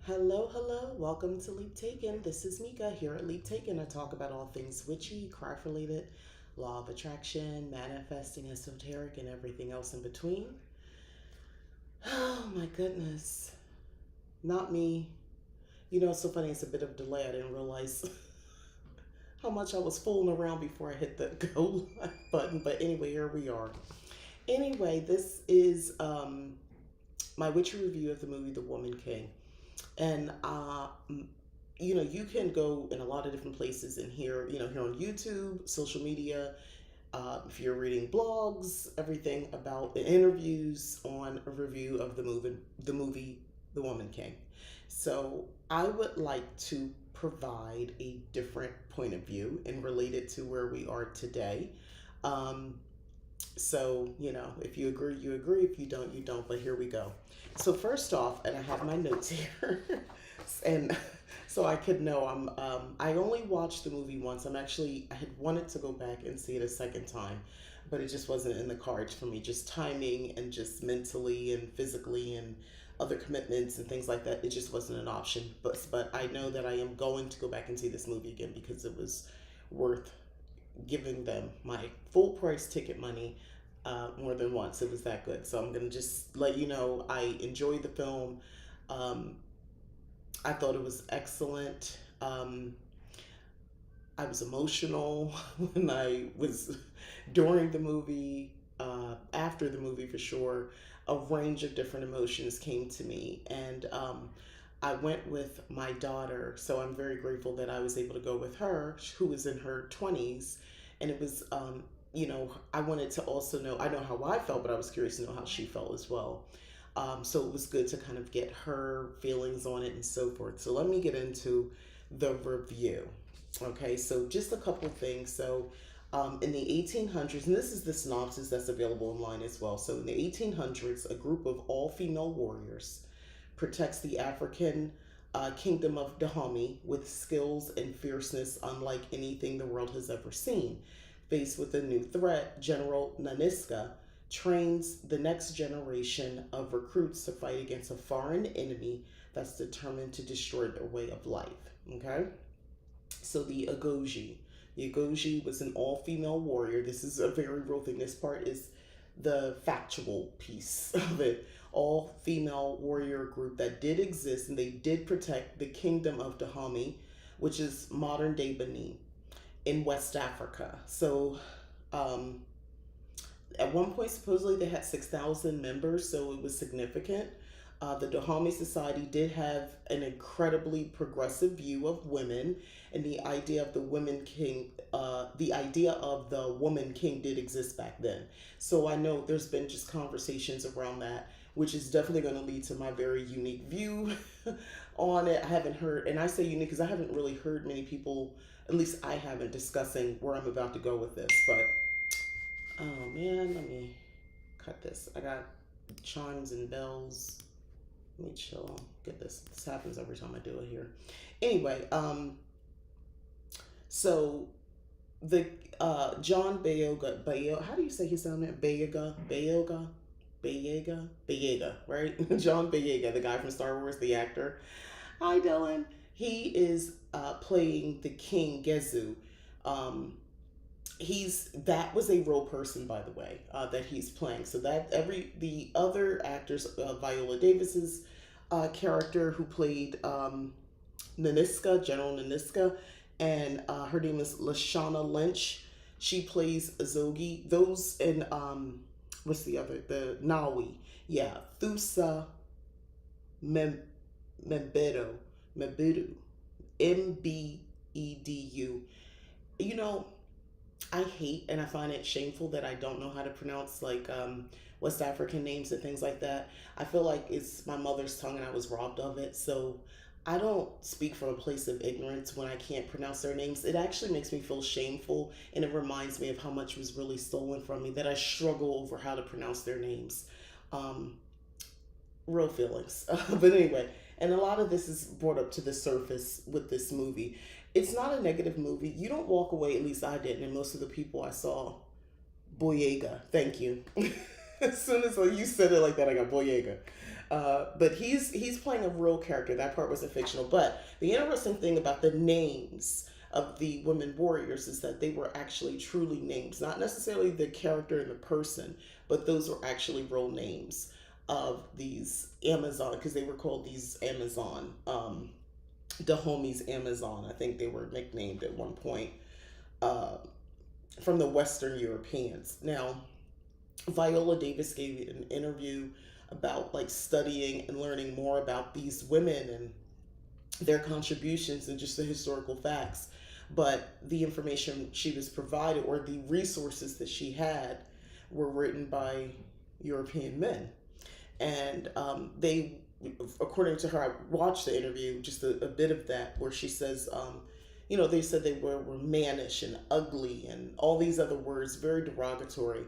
Hello, hello. Welcome to Leap Taken. This is Mika. Here at Leap Taken, I talk about all things witchy, craft related, law of attraction, manifesting, esoteric, and everything else in between. Oh my goodness. Not me. You know, it's so funny. It's a bit of delay. I didn't realize how much I was fooling around before I hit the go live button. But anyway, here we are. Anyway, this is my witchy review of the movie The Woman King. And you know, you can go in a lot of different places and hear, here on YouTube, social media, if you're reading blogs, everything about the interviews on a review of the movie The Woman King. So I would like to provide a different point of view and relate it to where we are today. Um, so, if you agree, you agree. If you don't, you don't. But here we go. So, first off, and I have my notes here, and so I could know I only watched the movie once. I had wanted to go back and see it a second time, but it just wasn't in the cards for me. Just timing and just mentally and physically and other commitments and things like that. It just wasn't an option. But I know that I am going to go back and see this movie again because it was worth giving them my full price ticket money more than once. It was that good. So I'm gonna just let you know I enjoyed the film. Um, I thought it was excellent. I was emotional when I was during the movie, after the movie for sure. A range of different emotions came to me, and I went with my daughter. So I'm very grateful that I was able to go with her, who was in her 20s, and it was. I wanted to also know, I know how I felt, but I was curious to know how she felt as well. So it was good to kind of get her feelings on it and so forth. So let me get into the review. Okay, so just a couple things. So in the 1800s, and this is the synopsis that's available online as well. So in the 1800s, a group of all female warriors protects the African kingdom of Dahomey with skills and fierceness unlike anything the world has ever seen. Faced with a new threat, General Naniska trains the next generation of recruits to fight against a foreign enemy that's determined to destroy their way of life. Okay? So the Agoji. The Agoji was an all female warrior. This is a very real thing. This part is the factual piece of it. All female warrior group that did exist, and they did protect the kingdom of Dahomey, which is modern day Benin in West Africa. So um, at one point, supposedly they had 6,000 members, so it was significant. The Dahomey Society did have an incredibly progressive view of women, and the idea of the woman king did exist back then. So I know there's been just conversations around that, which is definitely going to lead to my very unique view on it. I haven't heard, and I say unique because I haven't really heard many people, at least I haven't, discussing where I'm about to go with this. But oh man, let me cut this. I got chimes and bells. Let me chill. Get this. This happens every time I do it here. Anyway, so the John Bayoga, how do you say his name? Bayega, right? John Bayega, the guy from Star Wars, the actor. Hi, Dylan. He is playing the King Gezu. Um, that was a real person, by the way, that he's playing. So that the other actors, Viola Davis's character who played Naniska, General Naniska, and her name is Lashana Lynch. She plays Azogi. Those, and what's the other? The Nawi. Yeah, Thusa Mem- Membedu. Membedu. Mbedu. You know, I hate and I find it shameful that I don't know how to pronounce like West African names and things like that. I feel like it's my mother's tongue and I was robbed of it. So I don't speak from a place of ignorance when I can't pronounce their names. It actually makes me feel shameful, and it reminds me of how much was really stolen from me that I struggle over how to pronounce their names. Um, Real feelings. But anyway, and a lot of this is brought up to the surface with this movie. It's not a negative movie. You don't walk away, at least I didn't, and most of the people I saw, Boyega, thank you. As soon as you said it like that, I got Boyega. But he's playing a real character. That part wasn't fictional. But the interesting thing about the names of the women warriors is that they were actually truly names, not necessarily the character and the person, but those were actually real names of these Amazon, because they were called these Amazon, the homies Amazon. I think they were nicknamed at one point, uh, from the Western Europeans. Now, Viola Davis gave an interview about like studying and learning more about these women and their contributions and just the historical facts. But the information she was provided, or the resources that she had, were written by European men. And they, according to her, I watched the interview, just a bit of that, where she says, they said they were mannish and ugly and all these other words, very derogatory.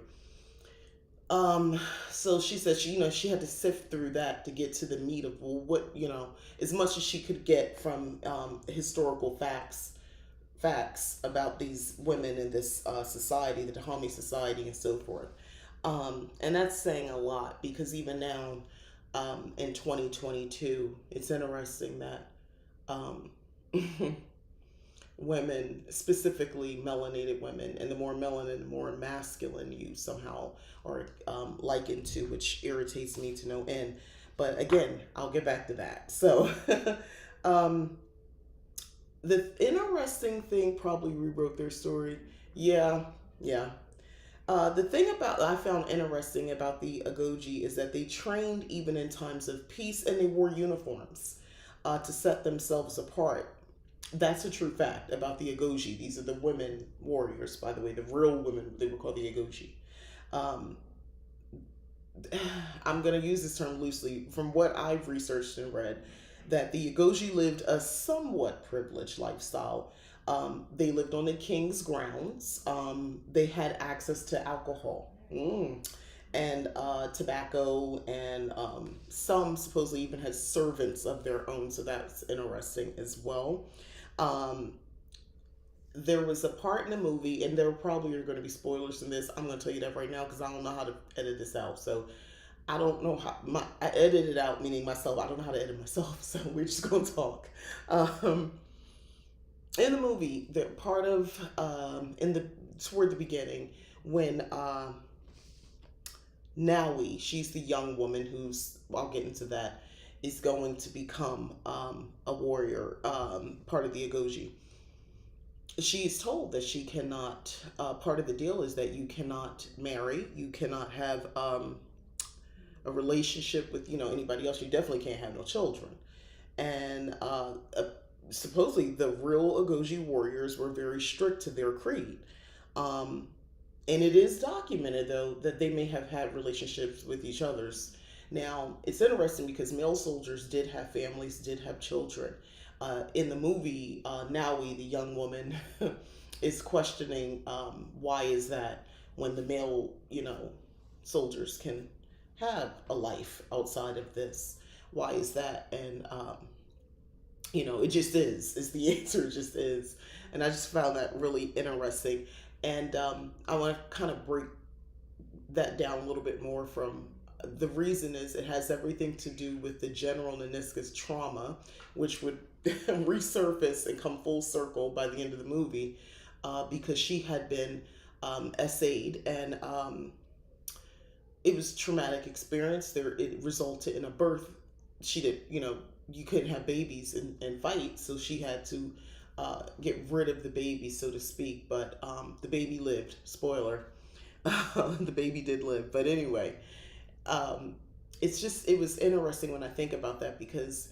Um, so she said she had to sift through that to get to the meat of, well, what, as much as she could get from historical facts about these women in this society, the Dahomey Society, and so forth. And that's saying a lot, because even now, in 2022, it's interesting that um, women, specifically melanated women, and the more melanin, the more masculine you somehow are likened to, which irritates me to no end. But again, I'll get back to that. So, um, the interesting thing, probably rewrote their story. Yeah, yeah. The thing about I found interesting about the Agoji is that they trained even in times of peace, and they wore uniforms to set themselves apart. That's a true fact about the Agoji. These are the women warriors, by the way, the real women. They were called the Agoji. Um, I'm going to use this term loosely. From what I've researched and read, that the Agoji lived a somewhat privileged lifestyle. They lived on the king's grounds. They had access to alcohol. And tobacco, and some supposedly even had servants of their own, so that's interesting as well. Um, there was a part in the movie, and there probably are going to be spoilers in this. I'm going to tell you that right now because I don't know how to edit this out. So I don't know how I edited it out, meaning myself. I don't know how to edit myself, so we're just going to talk. Um, in the movie, the part of in the toward the beginning, when Naui, she's the young woman who's, I'll get into that, is going to become a warrior, part of the Agoji. She's told that she cannot, part of the deal is that you cannot marry, you cannot have a relationship with, anybody else. You definitely can't have no children. And supposedly the real Agoji warriors were very strict to their creed. Um, and it is documented, though, that they may have had relationships with each others. Now, it's interesting because male soldiers did have families, did have children. In the movie, Naui, the young woman, is questioning, why is that, when the male, soldiers can have a life outside of this? Why is that? And, it just is the answer. It just is. And I just found that really interesting. And I want to kind of break that down a little bit more. From the reason is, it has everything to do with the General Nanisca's trauma, which would resurface and come full circle by the end of the movie, because she had been essayed, and it was a traumatic experience. There, it resulted in a birth. She did, you couldn't have babies and fight, so she had to get rid of the baby, so to speak. But the baby lived. Spoiler: the baby did live. But anyway, um, it was interesting when I think about that, because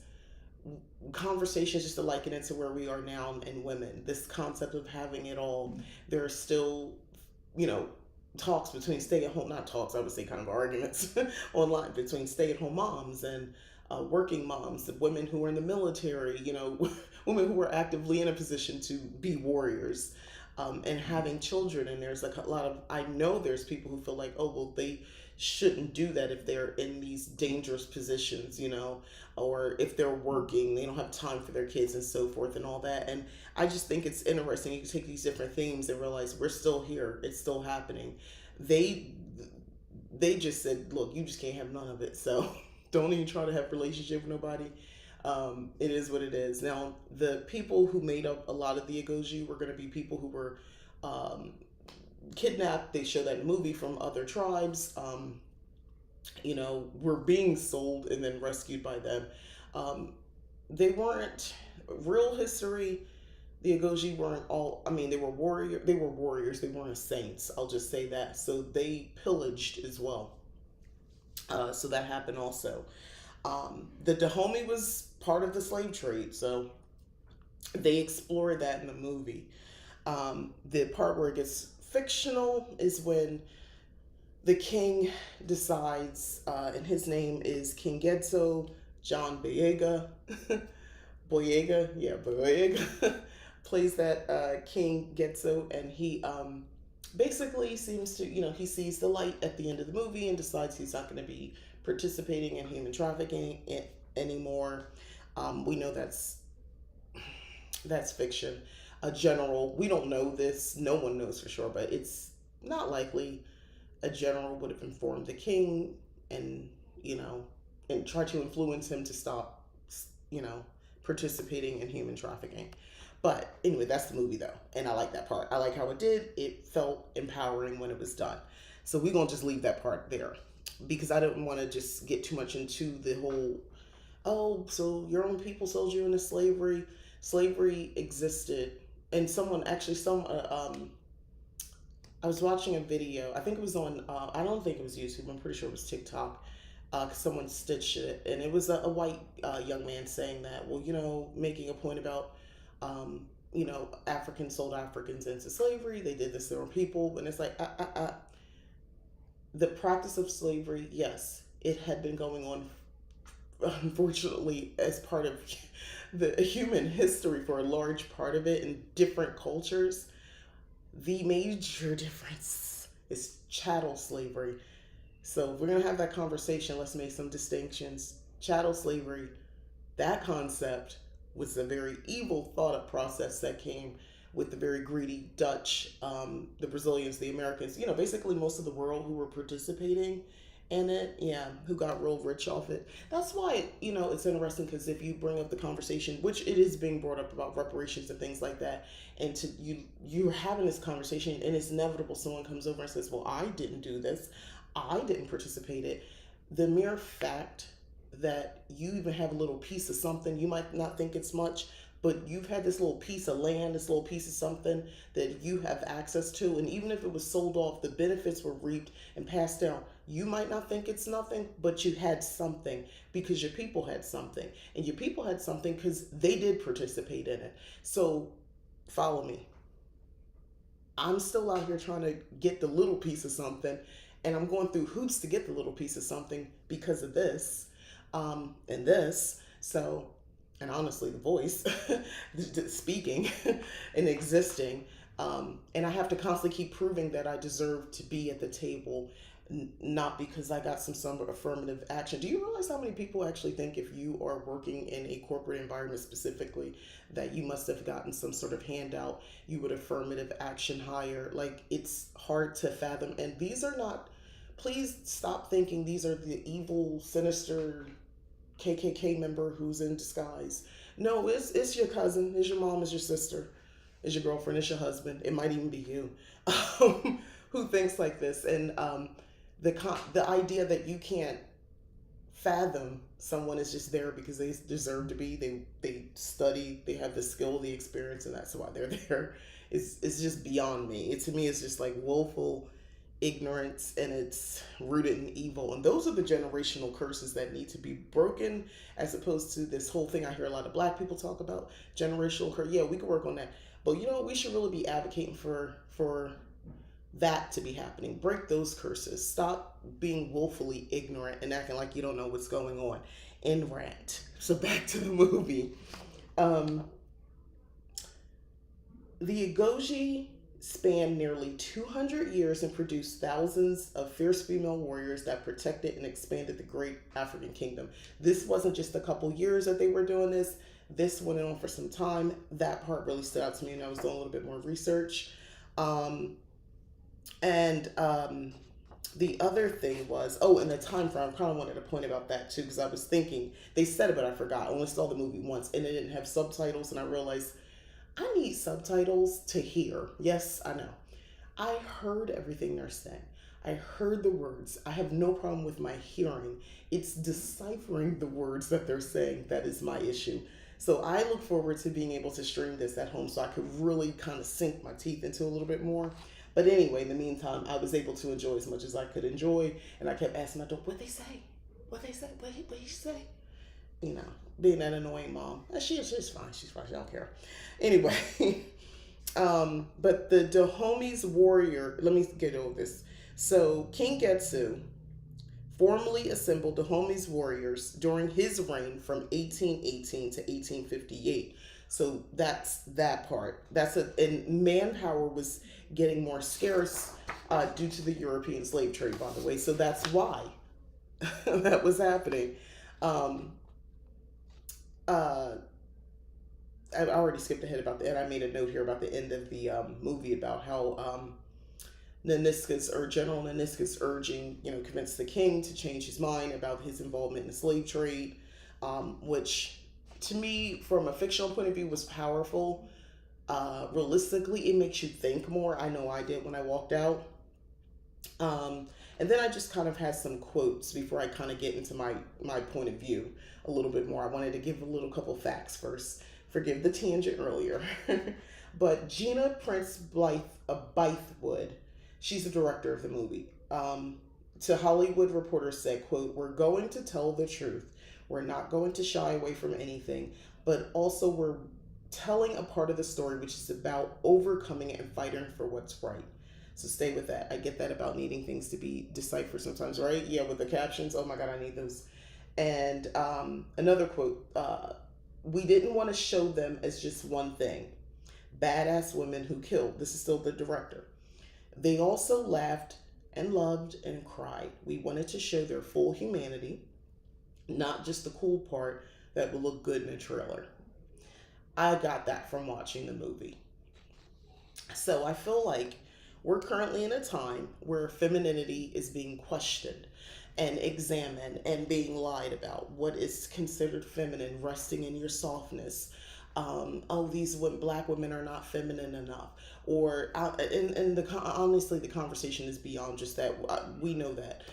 conversations, just to liken it to where we are now in women, this concept of having it all. There are still, you know, talks between stay at home, not talks, I would say kind of arguments online between stay at home moms and working moms, the women who are in the military, women who are actively in a position to be warriors, and having children. And there's like a lot of, I know there's people who feel like, oh, well, they shouldn't do that if they're in these dangerous positions, or if they're working, they don't have time for their kids and so forth and all that. And I just think it's interesting. You can take these different themes and realize we're still here. It's still happening. They they just said, look, you just can't have none of it. So don't even try to have a relationship with nobody. It is what it is. Now, the people who made up a lot of the Agoji were going to be people who were um, kidnapped. They show that in the movie from other tribes. Were being sold and then rescued by them. Um, they weren't real history. The Agoji weren't all. I mean, they were warrior. They were warriors. They weren't saints. I'll just say that. So they pillaged as well. So that happened also. The Dahomey was part of the slave trade, so they explore that in the movie. The part where it gets fictional is when the king decides, and his name is King Getzo John Boyega. Boyega, yeah, Boyega plays that King Getzo, and he basically seems to, he sees the light at the end of the movie and decides he's not going to be participating in human trafficking anymore. We know that's fiction. A general, we don't know this, no one knows for sure, but it's not likely a general would have informed the king and, you know, and tried to influence him to stop, you know, participating in human trafficking. But anyway, that's the movie though, and I like that part. I like how it did. It felt empowering when it was done. So we're gonna just leave that part there because I didn't want to just get too much into the whole. Oh, so your own people sold you into slavery. Slavery existed, and someone actually I was watching a video. I think it was on. I don't think it was YouTube. I'm pretty sure it was TikTok. Cause someone stitched it, and it was a white young man saying that. Well, making a point about, Africans sold Africans into slavery. They did this to their own people, and it's like, the practice of slavery. Yes, it had been going on, unfortunately, as part of the human history for a large part of it in different cultures. The major difference is chattel slavery. So if we're going to have that conversation, let's make some distinctions. Chattel slavery, that concept was a very evil thought process that came with the very greedy Dutch, the Brazilians, the Americans, basically most of the world who were participating in it, yeah, who got real rich off it. That's why, it's interesting because if you bring up the conversation, which it is being brought up about reparations and things like that, and you're having this conversation and it's inevitable someone comes over and says, well, I didn't do this. I didn't participate in it. The mere fact that you even have a little piece of something, you might not think it's much, but you've had this little piece of land, this little piece of something that you have access to, and even if it was sold off, the benefits were reaped and passed down. You might not think it's nothing, but you had something because your people had something, and your people had something because they did participate in it. So follow me. I'm still out here trying to get the little piece of something, and I'm going through hoops to get the little piece of something because of this, and this. So, and honestly, the voice, speaking and existing, and I have to constantly keep proving that I deserve to be at the table, not because I got some affirmative action. Do you realize how many people actually think if you are working in a corporate environment specifically that you must have gotten some sort of handout, you would affirmative action hire? Like, it's hard to fathom. And these are not, please stop thinking these are the evil, sinister KKK member who's in disguise. No, it's your cousin, it's your mom, it's your sister, it's your girlfriend, it's your husband. It might even be you who thinks like this. And the idea that you can't fathom someone is just there because they deserve to be. They study, they have the skill, the experience, and that's why they're there. It's just beyond me. To me, it's just like willful ignorance, and it's rooted in evil. And those are the generational curses that need to be broken, as opposed to this whole thing I hear a lot of black people talk about, generational curse. Yeah, we could work on that, but we should really be advocating for that to be happening. Break those curses. Stop being willfully ignorant and acting like you don't know what's going on. End rant. So back to the movie. The Agoji spanned nearly 200 years and produced thousands of fierce female warriors that protected and expanded the great African kingdom. This wasn't just a couple years that they were doing this. This went on for some time. That part really stood out to me, and I was doing a little bit more research. And The other thing was, oh, and the time frame. I kind of wanted to point about that too, because I was thinking they said it, but I forgot. I only saw the movie once, and it didn't have subtitles, and I realized I need subtitles to hear. Yes, I know. I heard everything they're saying. I heard the words. I have no problem with my hearing. It's deciphering the words that they're saying that is my issue. So I look forward to being able to stream this at home so I could really kind of sink my teeth into a little bit more. But anyway, in the meantime, I was able to enjoy as much as I could enjoy, and I kept asking my daughter, "What they say? What they say? What he say?" You know, being that annoying mom. She's fine. She's fine. She don't care. Anyway, but the Dahome's warrior. Let me get over this. So King Getsu formally assembled Dahome's warriors during his reign from 1818 to 1858. So that's that part. That's a and manpower was getting more scarce due to the European slave trade, by the way. So that's why that was happening. Um, uh, I already skipped ahead about the, and I made a note here about the end of the movie about how Naniscus or General Naniscus urging, convinced the king to change his mind about his involvement in the slave trade, which to me, from a fictional point of view, was powerful. Realistically, it makes you think more. I know I did when I walked out. And then I just kind of had some quotes before I kind of get into my point of view a little bit more. I wanted to give a little couple facts first. Forgive the tangent earlier. But Gina Prince Bythewood, she's the director of the movie. To Hollywood Reporter said, quote, "We're going to tell the truth. We're not going to shy away from anything, but also we're telling a part of the story which is about overcoming and fighting for what's right." So stay with that. I get that about needing things to be deciphered sometimes, right? Yeah, with the captions. Oh my God, I need those. And another quote, we didn't want to show them as just one thing, badass women who killed. This is still the director. They also laughed and loved and cried. We wanted to show their full humanity, not just the cool part that will look good in a trailer. I got that from watching the movie. So I feel like we're currently in a time where femininity is being questioned and examined and being lied about. What is considered feminine, resting in your softness. Oh, these black women are not feminine enough. Or, honestly, the conversation is beyond just that. We know that.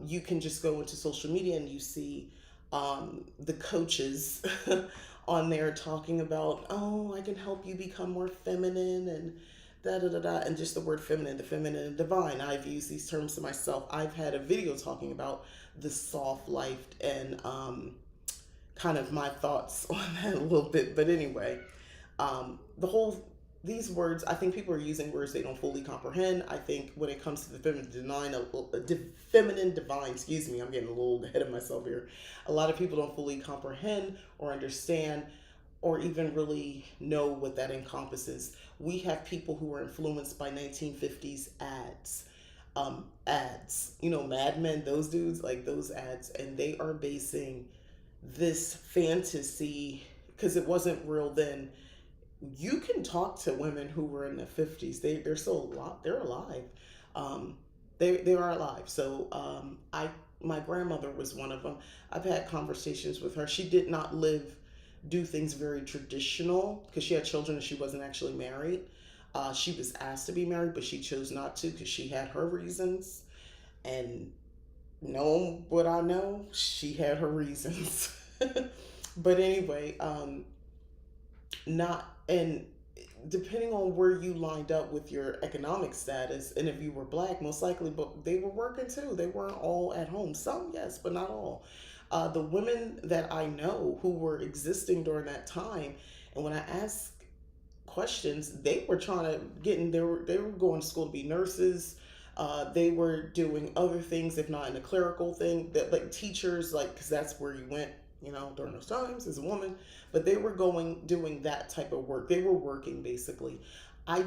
You can just go into social media and you see the coaches on there talking about, oh, I can help you become more feminine and da da da da, and just the word feminine, the feminine and divine. I've used these terms to myself. I've had a video talking about the soft life and kind of my thoughts on that a little bit. But anyway, the whole these words, I think people are using words they don't fully comprehend. I think when it comes to the feminine divine, excuse me, I'm getting a little ahead of myself here. A lot of people don't fully comprehend or understand or even really know what that encompasses. We have people who are influenced by 1950s ads. Ads, Mad Men, those dudes, like those ads, and they are basing this fantasy because it wasn't real then. You can talk to women who were in the 50s. They're still alive. They're alive. Um, they are alive. So I my grandmother was one of them. I've had conversations with her. She did not do things very traditional because she had children and she wasn't actually married. She was asked to be married, but she chose not to because she had her reasons. And knowing what I know, she had her reasons. But anyway, not and depending on where you lined up with your economic status, and if you were black, most likely, but they were working too. They weren't all at home. Some, yes, but not all. The women that I know who were existing during that time, and when I ask questions, they were trying to get in. They were going to school to be nurses. They were doing other things, if not in a clerical thing, that like teachers, like because that's where you went, during those times as a woman. But they were doing that type of work. They were working basically. I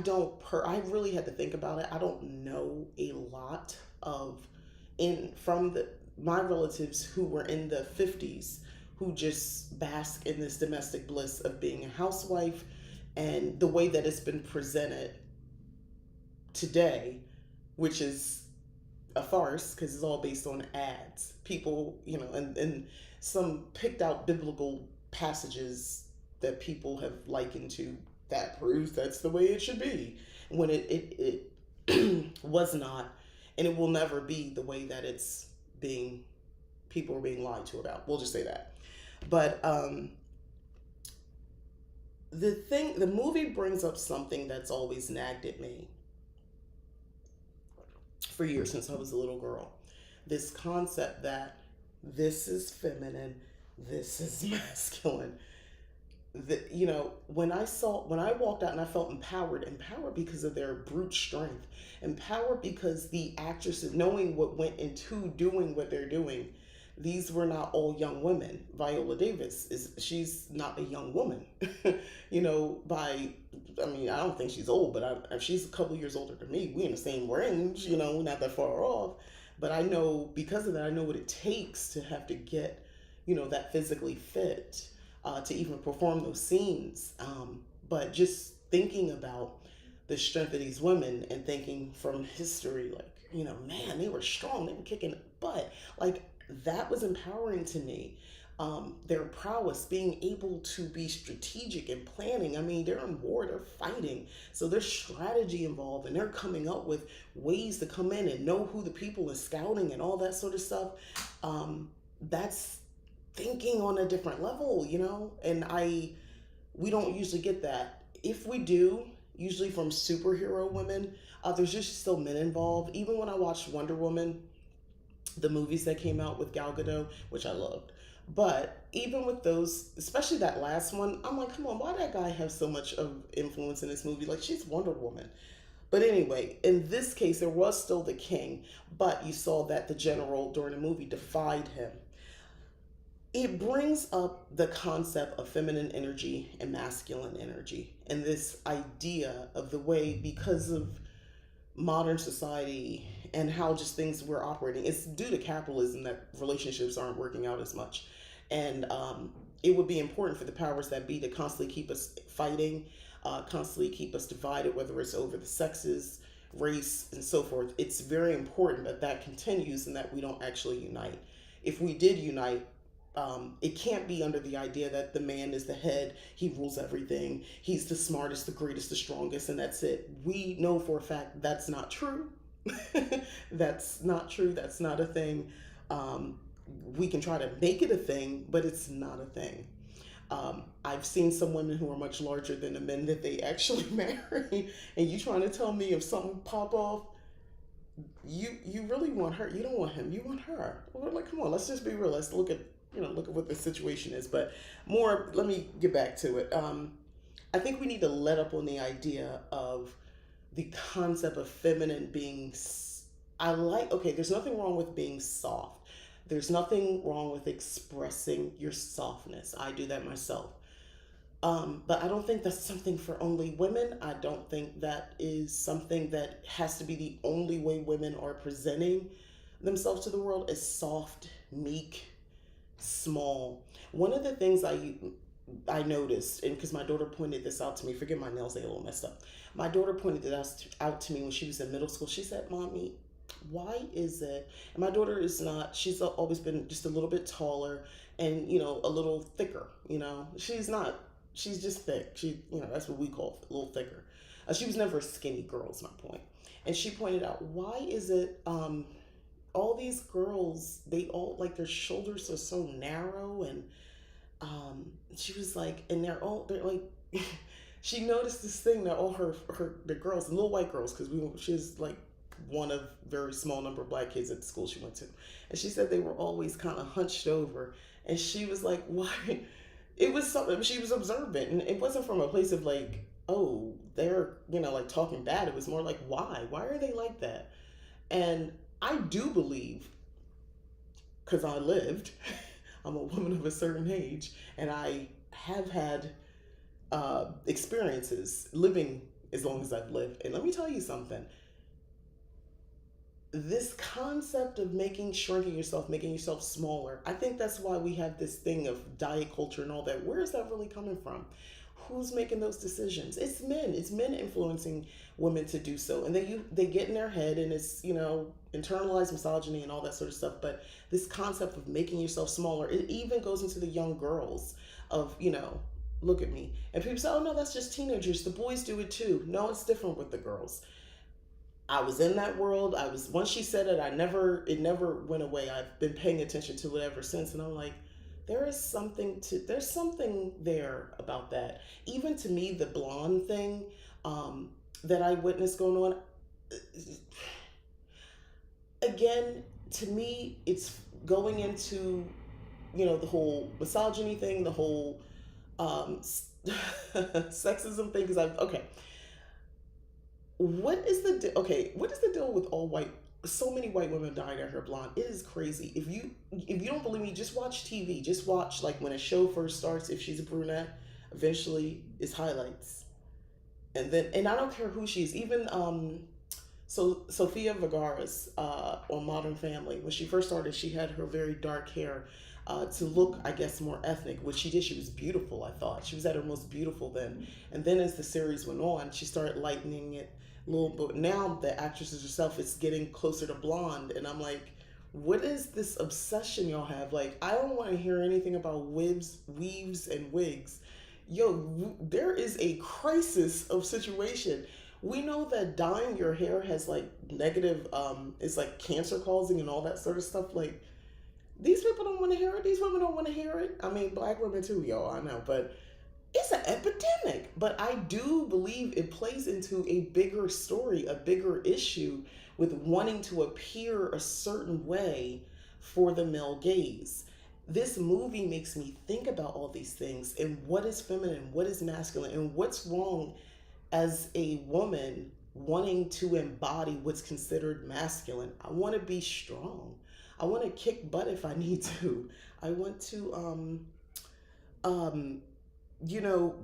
really had to think about it. I don't know a lot of in from my relatives who were in the 50s who just bask in this domestic bliss of being a housewife, and the way that it's been presented today, which is a farce because it's all based on ads. People, and some picked out biblical passages that people have likened to that proves that's the way it should be when it was not, and it will never be the way that it's being, people are being lied to about. We'll just say that. But the movie brings up something that's always nagged at me for years since I was a little girl. This concept that this is feminine, this is masculine. When I walked out and I felt empowered because of their brute strength, empowered because the actresses knowing what went into doing what they're doing. These were not all young women. Viola Davis she's not a young woman. By, I mean, I don't think she's old, but she's a couple years older than me. We in the same range, not that far off. But I know, because of that, I know what it takes to have to get, that physically fit to even perform those scenes. But just thinking about the strength of these women and thinking from history, like, man, they were strong, they were kicking butt. Like, that was empowering to me. Their prowess, being able to be strategic and planning. I mean, they're in war, they're fighting. So there's strategy involved, and they're coming up with ways to come in and know who the people is scouting and all that sort of stuff. That's thinking on a different level, and we don't usually get that. If we do, usually from superhero women, there's just still men involved. Even when I watched Wonder Woman, the movies that came out with Gal Gadot, which I loved. But even with those, especially that last one, I'm like, come on, why did that guy have so much of influence in this movie? Like, she's Wonder Woman. But anyway, in this case, there was still the king, but you saw that the general during the movie defied him. It brings up the concept of feminine energy and masculine energy, and this idea of the way, because of modern society and how just things were operating, it's due to capitalism that relationships aren't working out as much. And it would be important for the powers that be to constantly keep us fighting, constantly keep us divided, whether it's over the sexes, race, and so forth. It's very important that that continues and that we don't actually unite. If we did unite, it can't be under the idea that the man is the head, he rules everything, he's the smartest, the greatest, the strongest, and that's it. We know for a fact that's not true. That's not true. That's not a thing. We can try to make it a thing, but it's not a thing. I've seen some women who are much larger than the men that they actually marry, and you trying to tell me if something pop off, you really want her. You don't want him. You want her. We're like, come on, let's just be real. Let's look at what the situation is. But more, let me get back to it. I think we need to let up on the idea of the concept of feminine being. Okay, there's nothing wrong with being soft. There's nothing wrong with expressing your softness. I do that myself. But I don't think that's something for only women. I don't think that is something that has to be the only way women are presenting themselves to the world, as soft, meek, small. One of the things I noticed, and because my daughter pointed this out to me, forget my nails, they a little messed up. My daughter pointed it out to me when she was in middle school. She said, "Mommy, why is it?" And my daughter is not. She's always been just a little bit taller and a little thicker. She's not. She's just thick. That's what we call a little thicker. She was never a skinny girl. Is my point. And she pointed out, why is it? All these girls, they all, like, their shoulders are so narrow, and she was like, and they're like, she noticed this thing that all the girls, the little white girls, because she's like one of very small number of black kids at the school she went to, and she said they were always kind of hunched over, and she was like, why? It was something, she was observant, and it wasn't from a place of like, oh, they're like talking bad. It was more like, why are they like that? And I do believe, because I lived, I'm a woman of a certain age, and I have had experiences living as long as I've lived. And let me tell you something. This concept of shrinking yourself, making yourself smaller, I think that's why we have this thing of diet culture and all that. Where is that really coming from? Who's making those decisions? It's men. It's men influencing women to do so, and they get in their head, and it's internalized misogyny and all that sort of stuff. But this concept of making yourself smaller, it even goes into the young girls of look at me, and people say, oh no, that's just teenagers. The boys do it too. No, it's different with the girls. I was in that world. I was once she said it, it never went away. I've been paying attention to it ever since, and I'm like, there's something there about that. Even to me, the blonde thing that I witnessed going on, again, to me, it's going into the whole misogyny thing, the whole um, sexism thing. Because I've okay, what is the deal with all white? So many white women dying at her blonde. It is crazy. If you don't believe me, just watch TV. Just watch like when a show first starts. If she's a brunette, eventually it's highlights, and I don't care who she is. Even so Sofia Vergara's on Modern Family, when she first started, she had her very dark hair to look, I guess, more ethnic, which she did. She was beautiful, I thought. She was at her most beautiful then. And then as the series went on, she started lightening it a little bit. Now the actress herself is getting closer to blonde. And I'm like, what is this obsession y'all have? Like, I don't want to hear anything about weaves, and wigs. Yo, there is a crisis of situation. We know that dyeing your hair has like negative, it's like cancer causing and all that sort of stuff. Like, these people don't want to hear it. These women don't want to hear it. I mean, black women too, y'all, I know, but it's an epidemic. But I do believe it plays into a bigger story, a bigger issue with wanting to appear a certain way for the male gaze. This movie makes me think about all these things and what is feminine, what is masculine, and what's wrong as a woman wanting to embody what's considered masculine. I want to be strong. I want to kick butt if I need to. I want to, um, you know,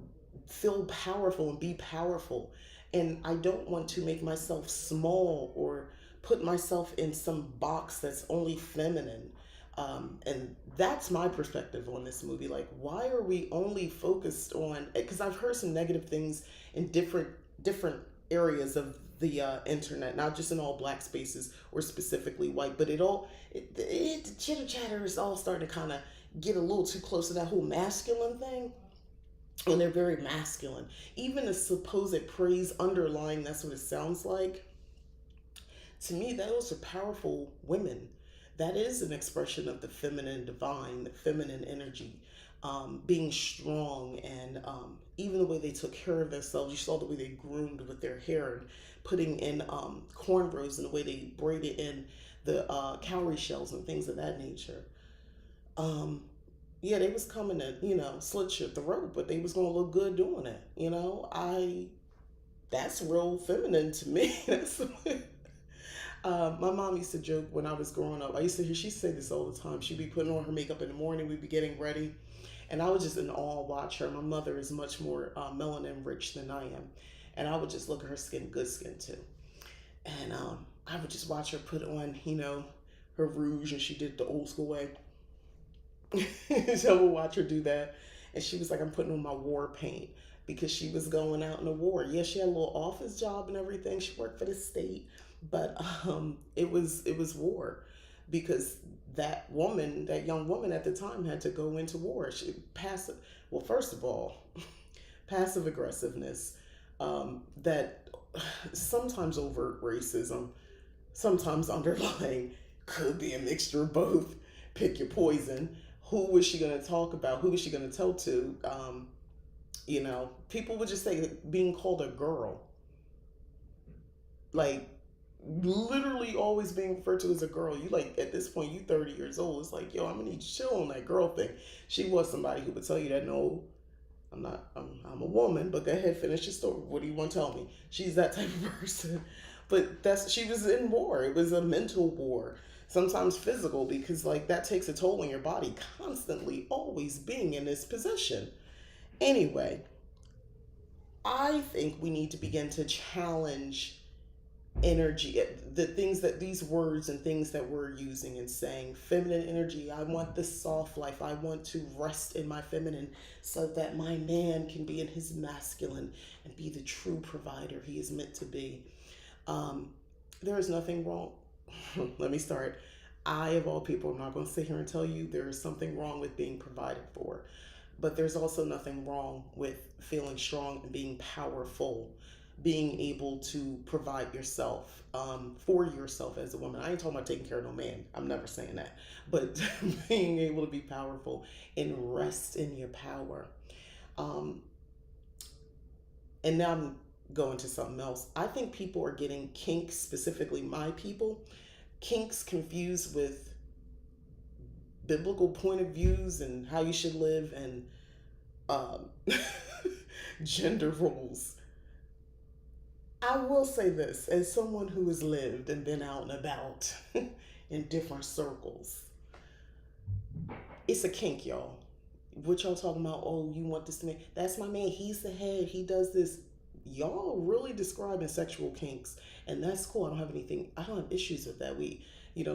feel powerful and be powerful. And I don't want to make myself small or put myself in some box that's only feminine. And that's my perspective on this movie. Like, why are we only focused on? Because I've heard some negative things in different areas of the internet, not just in all black spaces or specifically white, but the chitter chatter is all starting to kind of get a little too close to that whole masculine thing. And they're very masculine. Even the supposed praise underlying, that's what it sounds like. To me, those are powerful women. That is an expression of the feminine divine, the feminine energy, being strong, and even the way they took care of themselves. You saw the way they groomed with their hair and putting in cornrows, and the way they braided in the cowrie shells and things of that nature. Um, yeah, they was coming to slit your throat, but they was gonna look good doing it. That's real feminine to me. That's my mom used to joke when I was growing up. I used to hear she say this all the time. She'd be putting on her makeup in the morning. We'd be getting ready, and I would just in awe watch her. My mother is much more melanin rich than I am, and I would just look at her skin, good skin too. And I would just watch her put on, her rouge, and she did the old school way. So I would watch her do that, and she was like, "I'm putting on my war paint." Because she was going out in the war. Yeah, she had a little office job and everything. She worked for the state, but it was war, because that young woman at the time had to go into war. She passive. Well, first of all, passive aggressiveness, that sometimes overt racism, sometimes underlying, could be a mixture of both. Pick your poison. Who was she going to talk about? Who was she going to tell to? People would just say being called a girl, like literally always being referred to as a girl. You like at this point, you 30 years old. It's like, yo, I'm gonna need to chill on that girl thing. She was somebody who would tell you that, no, I'm not. I'm a woman. But go ahead, finish your story. What do you want to tell me? She's that type of person. But she was in war. It was a mental war, sometimes physical, because like that takes a toll on your body, constantly always being in this position. Anyway, I think we need to begin to challenge energy, the things that these words and things that we're using and saying, feminine energy. I want this soft life. I want to rest in my feminine so that my man can be in his masculine and be the true provider he is meant to be. Um, there is nothing wrong. Let me start. I, of all people, I'm not going to sit here and tell you there is something wrong with being provided for, but there's also nothing wrong with feeling strong and being powerful, being able to provide yourself, for yourself as a woman. I ain't talking about taking care of no man. I'm never saying that. But being able to be powerful and rest in your power. Um, and now I'm going to something else. I think people are getting kinks, specifically my people, kinks confused with biblical point of views and how you should live and um, gender roles. I will say this as someone who has lived and been out and about in different circles, it's a kink, y'all. What y'all talking about? Oh, you want this to me? That's my man. He's the head. He does this. Y'all really describing sexual kinks, and that's cool. I don't have anything. I don't have issues with that.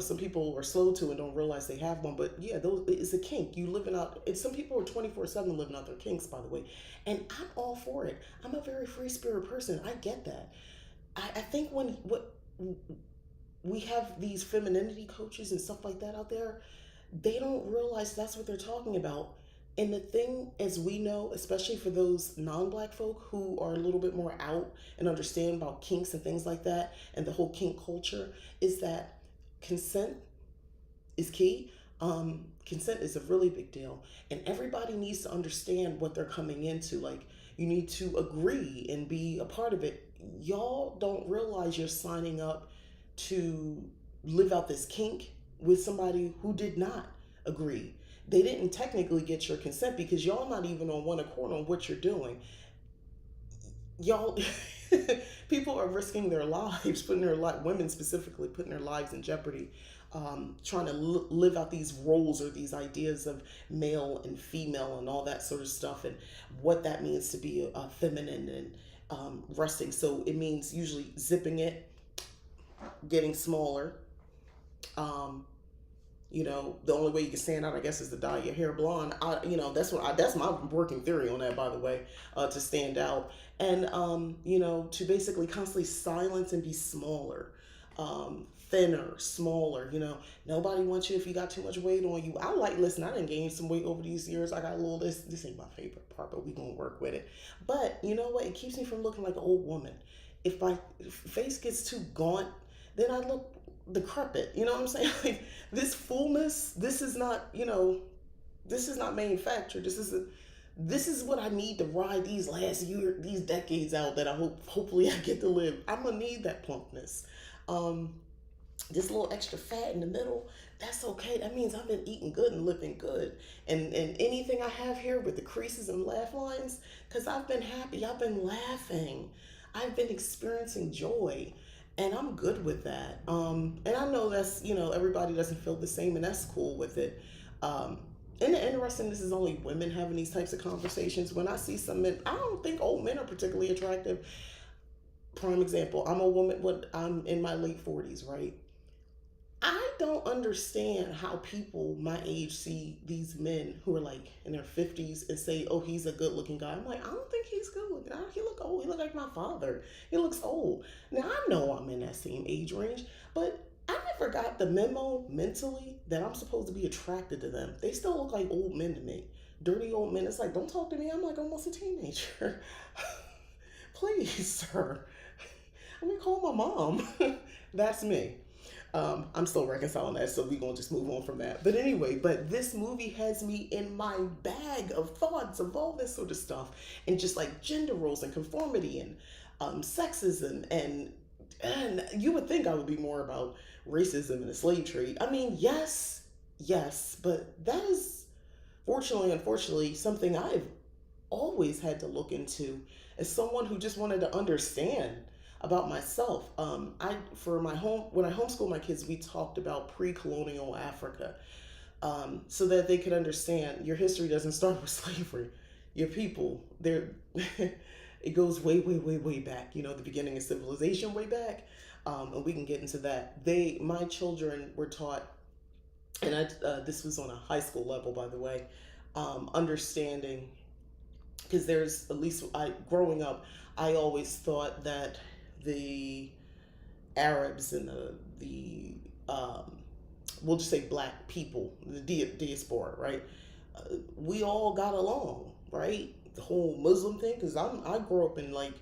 Some people are slow to and don't realize they have one. But yeah, those it's a kink. You living out. And some people are 24/7 living out their kinks, by the way, and I'm all for it. I'm a very free spirit person. I get that. I think when what we have these femininity coaches and stuff like that out there, they don't realize that's what they're talking about. And the thing, as we know, especially for those non-black folk who are a little bit more out and understand about kinks and things like that, and the whole kink culture, is that consent is key. Consent is a really big deal, and everybody needs to understand what they're coming into. Like, you need to agree and be a part of it. Y'all don't realize you're signing up to live out this kink with somebody who did not agree. They didn't technically get your consent because y'all not even on one accord on what you're doing. Y'all, people are risking their lives, putting their women specifically putting their lives in jeopardy, trying to live out these roles or these ideas of male and female and all that sort of stuff, and what that means to be a feminine and resting. So it means usually zipping it, getting smaller. Um, the only way you can stand out, I guess, is to dye your hair blonde. That's my working theory on that, by the way, to stand out, and to basically constantly silence and be smaller, thinner, smaller. Nobody wants you if you got too much weight on you. Listen, I done gained some weight over these years. I got a little this ain't my favorite part, but we gonna work with it. But you know what? It keeps me from looking like an old woman. If my face gets too gaunt, then I look decrepit. You know what I'm saying? Like, this fullness, this is not manufactured. This is what I need to ride these decades out that hopefully I get to live. I'm gonna need that plumpness. Um, this little extra fat in the middle, that's okay. That means I've been eating good and living good. And anything I have here with the creases and laugh lines, because I've been happy, I've been laughing, I've been experiencing joy, and I'm good with that. And I know that's, everybody doesn't feel the same, and that's cool with it. And the interesting, this is only women having these types of conversations. When I see some men, I don't think old men are particularly attractive. Prime example, I'm a woman, I'm in my late 40s, right? I don't understand how people my age see these men who are like in their 50s and say, "Oh, he's a good-looking guy." I'm like, I don't think he's good looking. He look old. He look like my father. He looks old. Now I know I'm in that same age range, but I never got the memo mentally that I'm supposed to be attracted to them. They still look like old men to me. Dirty old men. It's like, don't talk to me. I'm like almost a teenager. Please, sir. Let me call my mom. That's me. I'm still reconciling that, so we're gonna just move on from that. But anyway, this movie has me in my bag of thoughts of all this sort of stuff, and just like gender roles and conformity and sexism, and you would think I would be more about racism and the slave trade. I mean, yes, but that is fortunately, unfortunately, something I've always had to look into as someone who just wanted to understand about myself. I for my home When I homeschooled my kids, we talked about pre-colonial Africa, so that they could understand your history doesn't start with slavery. Your people, they're it goes way, way, way, way back. You know, the beginning of civilization way back, and we can get into that. My children were taught, and this was on a high school level, by the way, understanding, because there's at least I growing up, I always thought that the Arabs and the we'll just say black people, the diaspora, right? We all got along, right? The whole Muslim thing, because I grew up in like,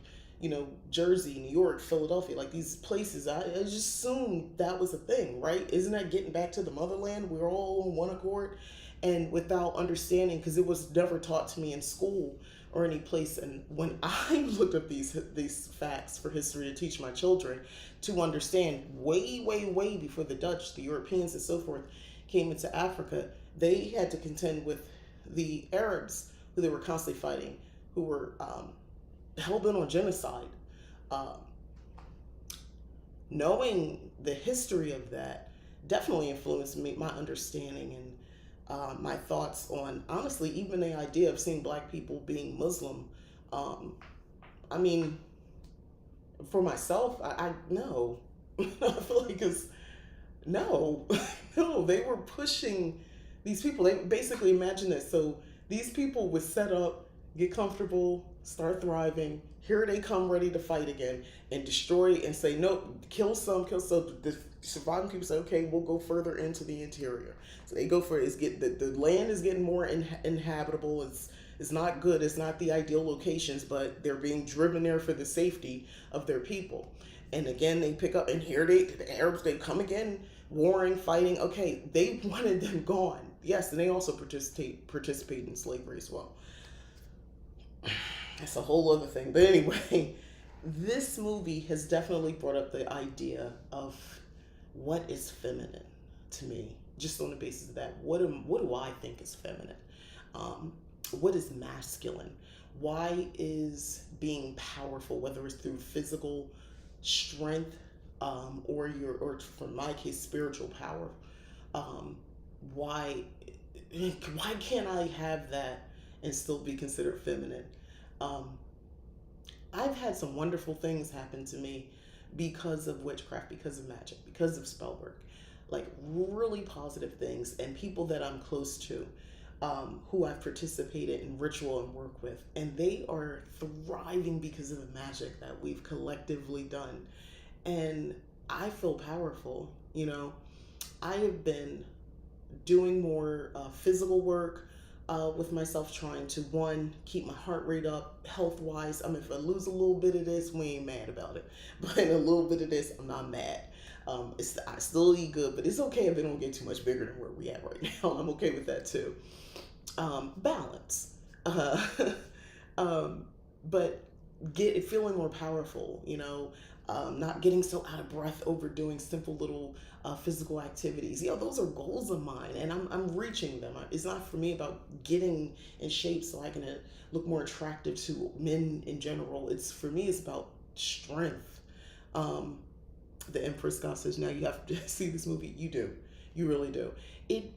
Jersey, New York, Philadelphia, like these places. I just assumed that was a thing, right? Isn't that getting back to the motherland? We're all on one accord, and without understanding, because it was never taught to me in school or any place. And when I looked up these facts for history to teach my children to understand, way, way, way before the Dutch, the Europeans, and so forth came into Africa, they had to contend with the Arabs, who they were constantly fighting, who were hell bent on genocide. Um, Knowing the history of that definitely influenced me, my understanding, and my thoughts on, honestly, even the idea of seeing black people being Muslim. Um, I mean, for myself, I no. I feel like it's no, no, they were pushing these people. They basically, imagine this. So these people would set up, get comfortable, start thriving. Here they come ready to fight again and destroy and say, nope, kill some, kill some. The surviving people say, okay, we'll go further into the interior. So they go for it. The land is getting more inhabitable. It's not good. It's not the ideal locations, but they're being driven there for the safety of their people. And again, they pick up, and here the Arabs, they come again, warring, fighting. Okay, they wanted them gone. Yes, and they also participate in slavery as well. That's a whole other thing. But anyway, this movie has definitely brought up the idea of what is feminine to me, just on the basis of that. What do I think is feminine? Um, what is masculine? Why is being powerful, whether it's through physical strength, or for my case, spiritual power? Um, why why can't I have that and still be considered feminine? Um, I've had some wonderful things happen to me because of witchcraft, because of magic, because of spell work, like really positive things, and people that I'm close to, who I've participated in ritual and work with, and they are thriving because of the magic that we've collectively done. And I feel powerful. I have been doing more physical work with myself, trying to, one, keep my heart rate up health wise. I mean, if I lose a little bit of this, we ain't mad about it, but a little bit of this, I'm not mad. I still eat good, but it's okay if it don't get too much bigger than where we at right now. I'm okay with that too. Balance. uh, um, but feeling more powerful, not getting so out of breath, overdoing simple little physical activities. Those are goals of mine, and I'm reaching them. It's not for me about getting in shape so I can look more attractive to men in general. It's for me, it's about strength. Um, the Empress God says, now you have to see this movie. You do. You really do. It,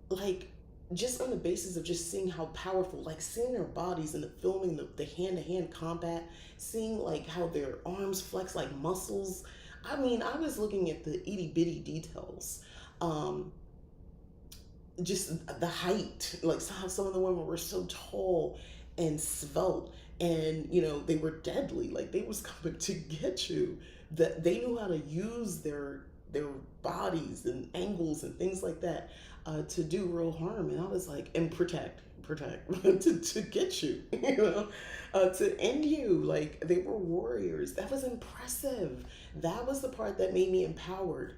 like, just on the basis of just seeing how powerful, like seeing their bodies and the filming, the hand-to-hand combat, seeing like how their arms flex like muscles. I mean, I was looking at the itty-bitty details. Um, just the height, like how some of the women were so tall and svelte, and they were deadly, like they was coming to get you. That they knew how to use their bodies and angles and things like that, to do real harm. And I was like, and protect to get you, to end you. Like, they were warriors. That was impressive. That was the part that made me empowered,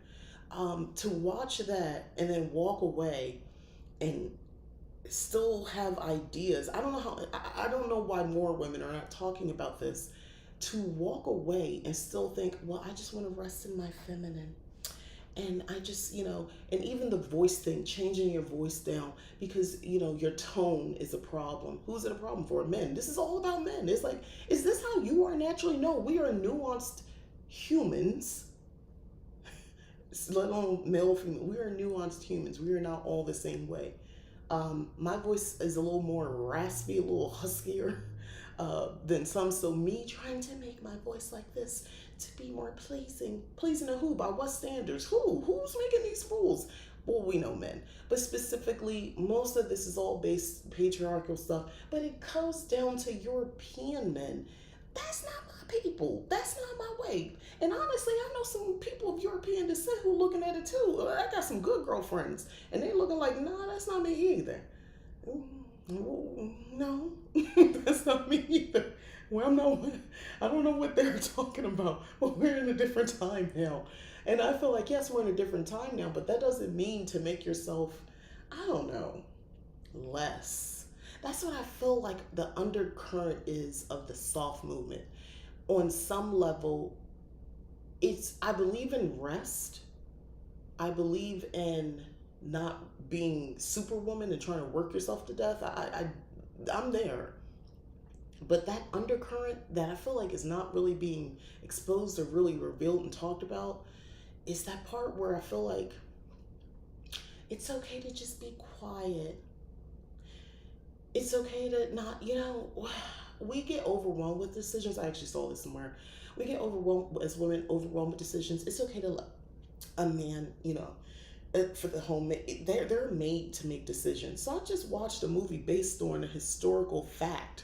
to watch that and then walk away and still have ideas. I don't know why more women are not talking about this. To walk away and still think, well, I just want to rest in my feminine. And I just, and even the voice thing, changing your voice down, because, your tone is a problem. Who's it a problem for? Men. This is all about men. It's like, is this how you are naturally? No, we are nuanced humans, let alone male, female. We are nuanced humans. We are not all the same way. My voice is a little more raspy, a little huskier. than some. So me trying to make my voice like this to be more pleasing. Pleasing to who? By what standards? Who's making these fools? Well, we know men, but specifically, most of this is all based patriarchal stuff. But it goes down to European men. That's not my people. That's not my way. And honestly, I know some people of European descent who looking at it too. I got some good girlfriends, and they looking like, nah, that's not me either. No, that's not me either. Well, no, I don't know what they're talking about, but we're in a different time now. And I feel like, yes, we're in a different time now, but that doesn't mean to make yourself, I don't know, less. That's what I feel like the undercurrent is of the soft movement. On some level, I believe in rest. I believe in not being superwoman and trying to work yourself to death. I'm there. But that undercurrent that I feel like is not really being exposed or really revealed and talked about is that part where I feel like it's okay to just be quiet. It's okay to not, we get overwhelmed with decisions. I actually saw this somewhere. We get overwhelmed as women, overwhelmed with decisions. It's okay to let a man, for the home, they're made to make decisions. So I just watched a movie based on a historical fact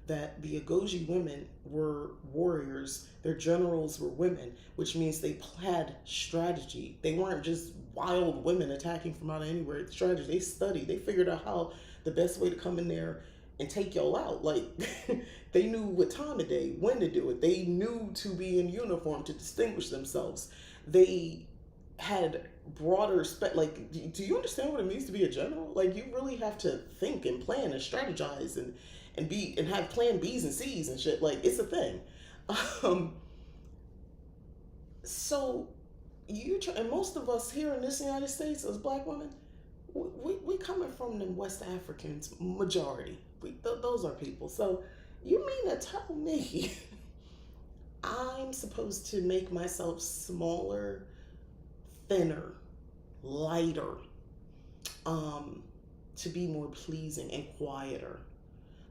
that the Agoji women were warriors. Their generals were women, which means they had strategy. They weren't just wild women attacking from out of anywhere. Strategy. They studied. They figured out how the best way to come in there and take y'all out. Like they knew what time of day, when to do it. They knew to be in uniform to distinguish themselves. They had broader like, do you understand what it means to be a general? Like you really have to think and plan and strategize and have plan B's and C's and shit. Like it's a thing. Um, so and most of us here in this United States as black women, we coming from the West Africans majority. Those are people. So you mean to tell me I'm supposed to make myself smaller, thinner, lighter, to be more pleasing and quieter,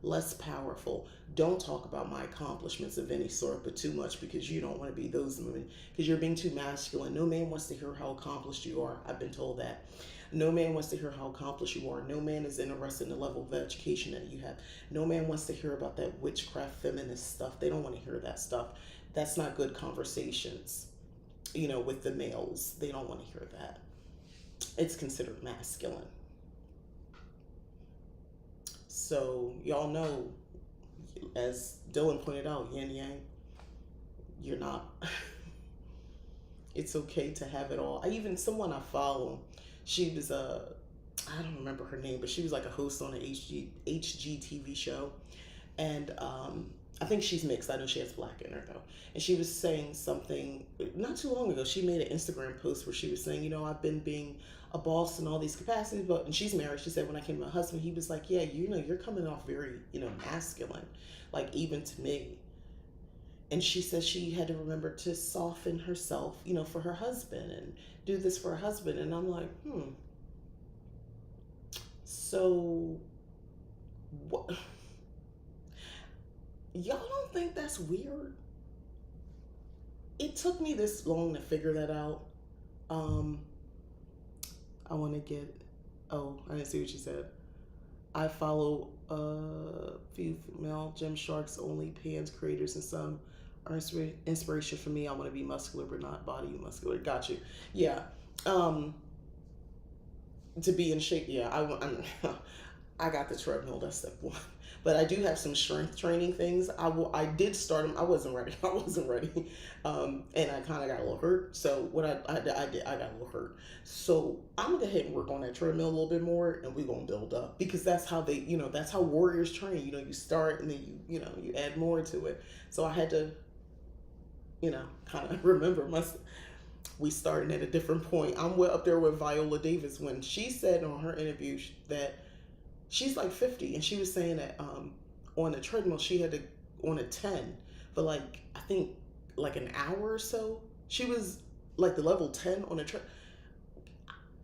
less powerful? Don't talk about my accomplishments of any sort, but too much because you don't want to be those women because you're being too masculine. No man wants to hear how accomplished you are. I've been told that. No man wants to hear how accomplished you are. No man is interested in the level of education that you have. No man wants to hear about that witchcraft feminist stuff. They don't want to hear that stuff. That's not good conversations, with the males. They don't want to hear that. It's considered masculine. So y'all know, as Dylan pointed out, yin yang, you're not. It's okay to have it all. Someone I follow, she was I don't remember her name, but she was like a host on an HGTV show, and I think she's mixed. I know she has black in her though, and she was saying something not too long ago. She made an Instagram post where she was saying, I've been being a boss in all these capacities, and she's married. She said when I came to my husband, he was like, yeah, you're coming off very, masculine, like even to me. And she said she had to remember to soften herself, for her husband and do this for her husband. And I'm like, so what? Y'all don't think that's weird? It took me this long to figure that out. I want to get. Oh, I didn't see what she said. I follow a few female gym sharks only pans creators, and some are inspiration for me. I want to be muscular, but not body muscular. Got you. Yeah. To be in shape. Yeah. I got the treadmill. That's step one. But I do have some strength training things. I did start them. I wasn't ready. And I kind of got a little hurt. So what I did, I got a little hurt. So I'm gonna go ahead and work on that treadmill a little bit more, and we're gonna build up because that's how that's how warriors train. You start and then you add more to it. So I had to, kind of remember we started at a different point. I'm way up there with Viola Davis when she said on her interview that she's like 50, and she was saying that on a treadmill she had to on a 10 for like I think like an hour or so. She was like the level 10 on a treadmill.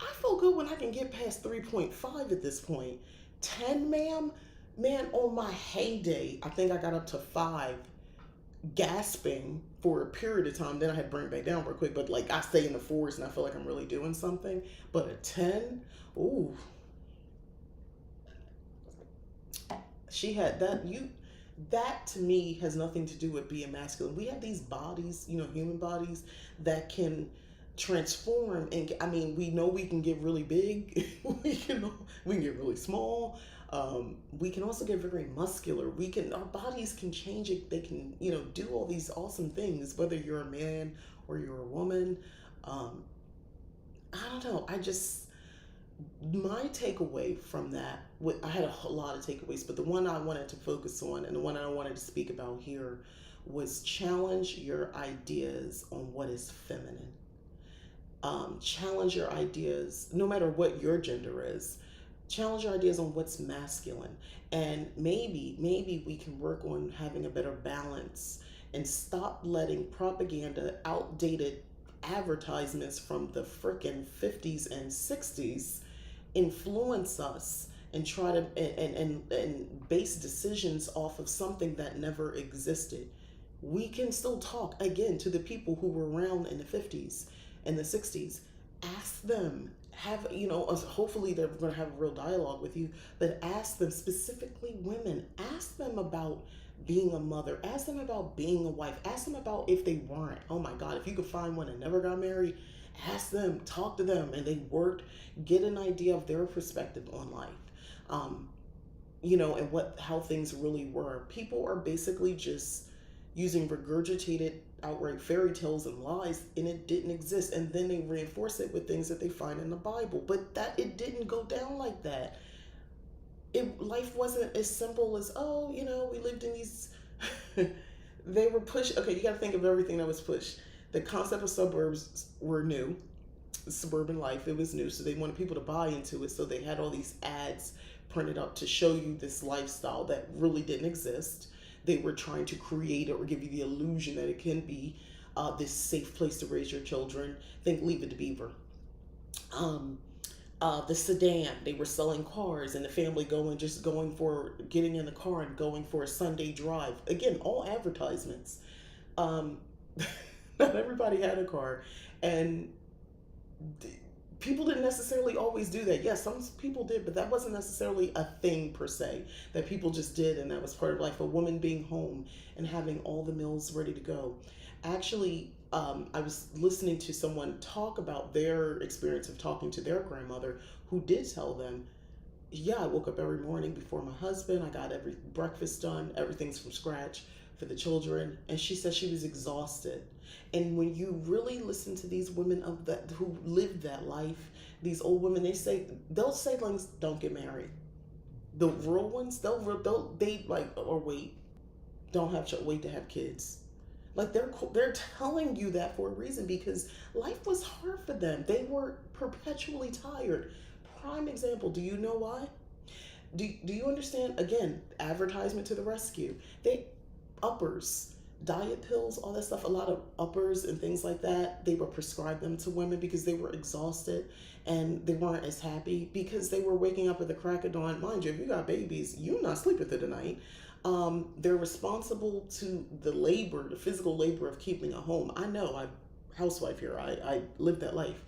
I feel good when I can get past 3.5 at this point. 10, ma'am? Man, on my heyday, I think I got up to 5, gasping for a period of time. Then I had to bring it back down real quick. But like I stay in the fours and I feel like I'm really doing something. But a 10, ooh, she had that. That to me has nothing to do with being masculine. We have these bodies, human bodies that can transform. And I mean, we know we can get really big. We can get really small. We can also get very muscular. Our bodies can change it. They can do all these awesome things, whether you're a man or you're a woman. um, I don't know. My takeaway from that, I had a lot of takeaways, but the one I wanted to focus on and the one I wanted to speak about here was challenge your ideas on what is feminine. Challenge your ideas, no matter what your gender is. Challenge your ideas on what's masculine, and maybe we can work on having a better balance and stop letting propaganda, outdated advertisements from the frickin' 50s and 60s influence us and try to and base decisions off of something that never existed. We can still talk again to the people who were around in the 50s and the 60s. Ask them, have hopefully they're going to have a real dialogue with you, but ask them, specifically women, ask them about being a mother, ask them about being a wife, ask them about if they weren't. Oh my god, if you could find one that never got married, ask them, talk to them, and they worked, get an idea of their perspective on life. um, and how things really were. People are basically just using regurgitated, outright fairy tales and lies, and it didn't exist. And then they reinforce it with things that they find in the Bible. But that it didn't go down like that. Life wasn't as simple as, oh, we lived in these. They were pushed. Okay, you got to think of everything that was pushed. The concept of suburbs were new. Suburban life, it was new, so they wanted people to buy into it. So they had all these ads printed up to show you this lifestyle that really didn't exist. They were trying to create it or give you the illusion that it can be this safe place to raise your children. Think Leave It to Beaver. um, the sedan, they were selling cars, and the family going for getting in the car and going for a Sunday drive. Again, all advertisements. um, Not everybody had a car, and people didn't necessarily always do that. Yes, some people did, but that wasn't necessarily a thing per se that people just did, and that was part of life. A woman being home and having all the meals ready to go. Actually, I was listening to someone talk about their experience of talking to their grandmother, who did tell them, yeah, I woke up every morning before my husband. I got every breakfast done, everything's from scratch for the children. And she said she was exhausted. And when you really listen to these women of that who lived that life, these old women, they'll say things, don't get married. The real ones, they'll date, like, or wait, don't have wait to have kids. Like, they're telling you that for a reason, because life was hard for them. They were perpetually tired. Prime example. Do you know why? Do you understand? Again, advertisement to the rescue. They uppers, diet pills, all that stuff. A lot of uppers and things like that. They would prescribe them to women because they were exhausted and they weren't as happy because they were waking up at the crack of dawn. Mind you, if you got babies, you're not sleeping through the night. They're responsible to the labor, the physical labor of keeping a home. I know, I'm housewife here. I lived that life.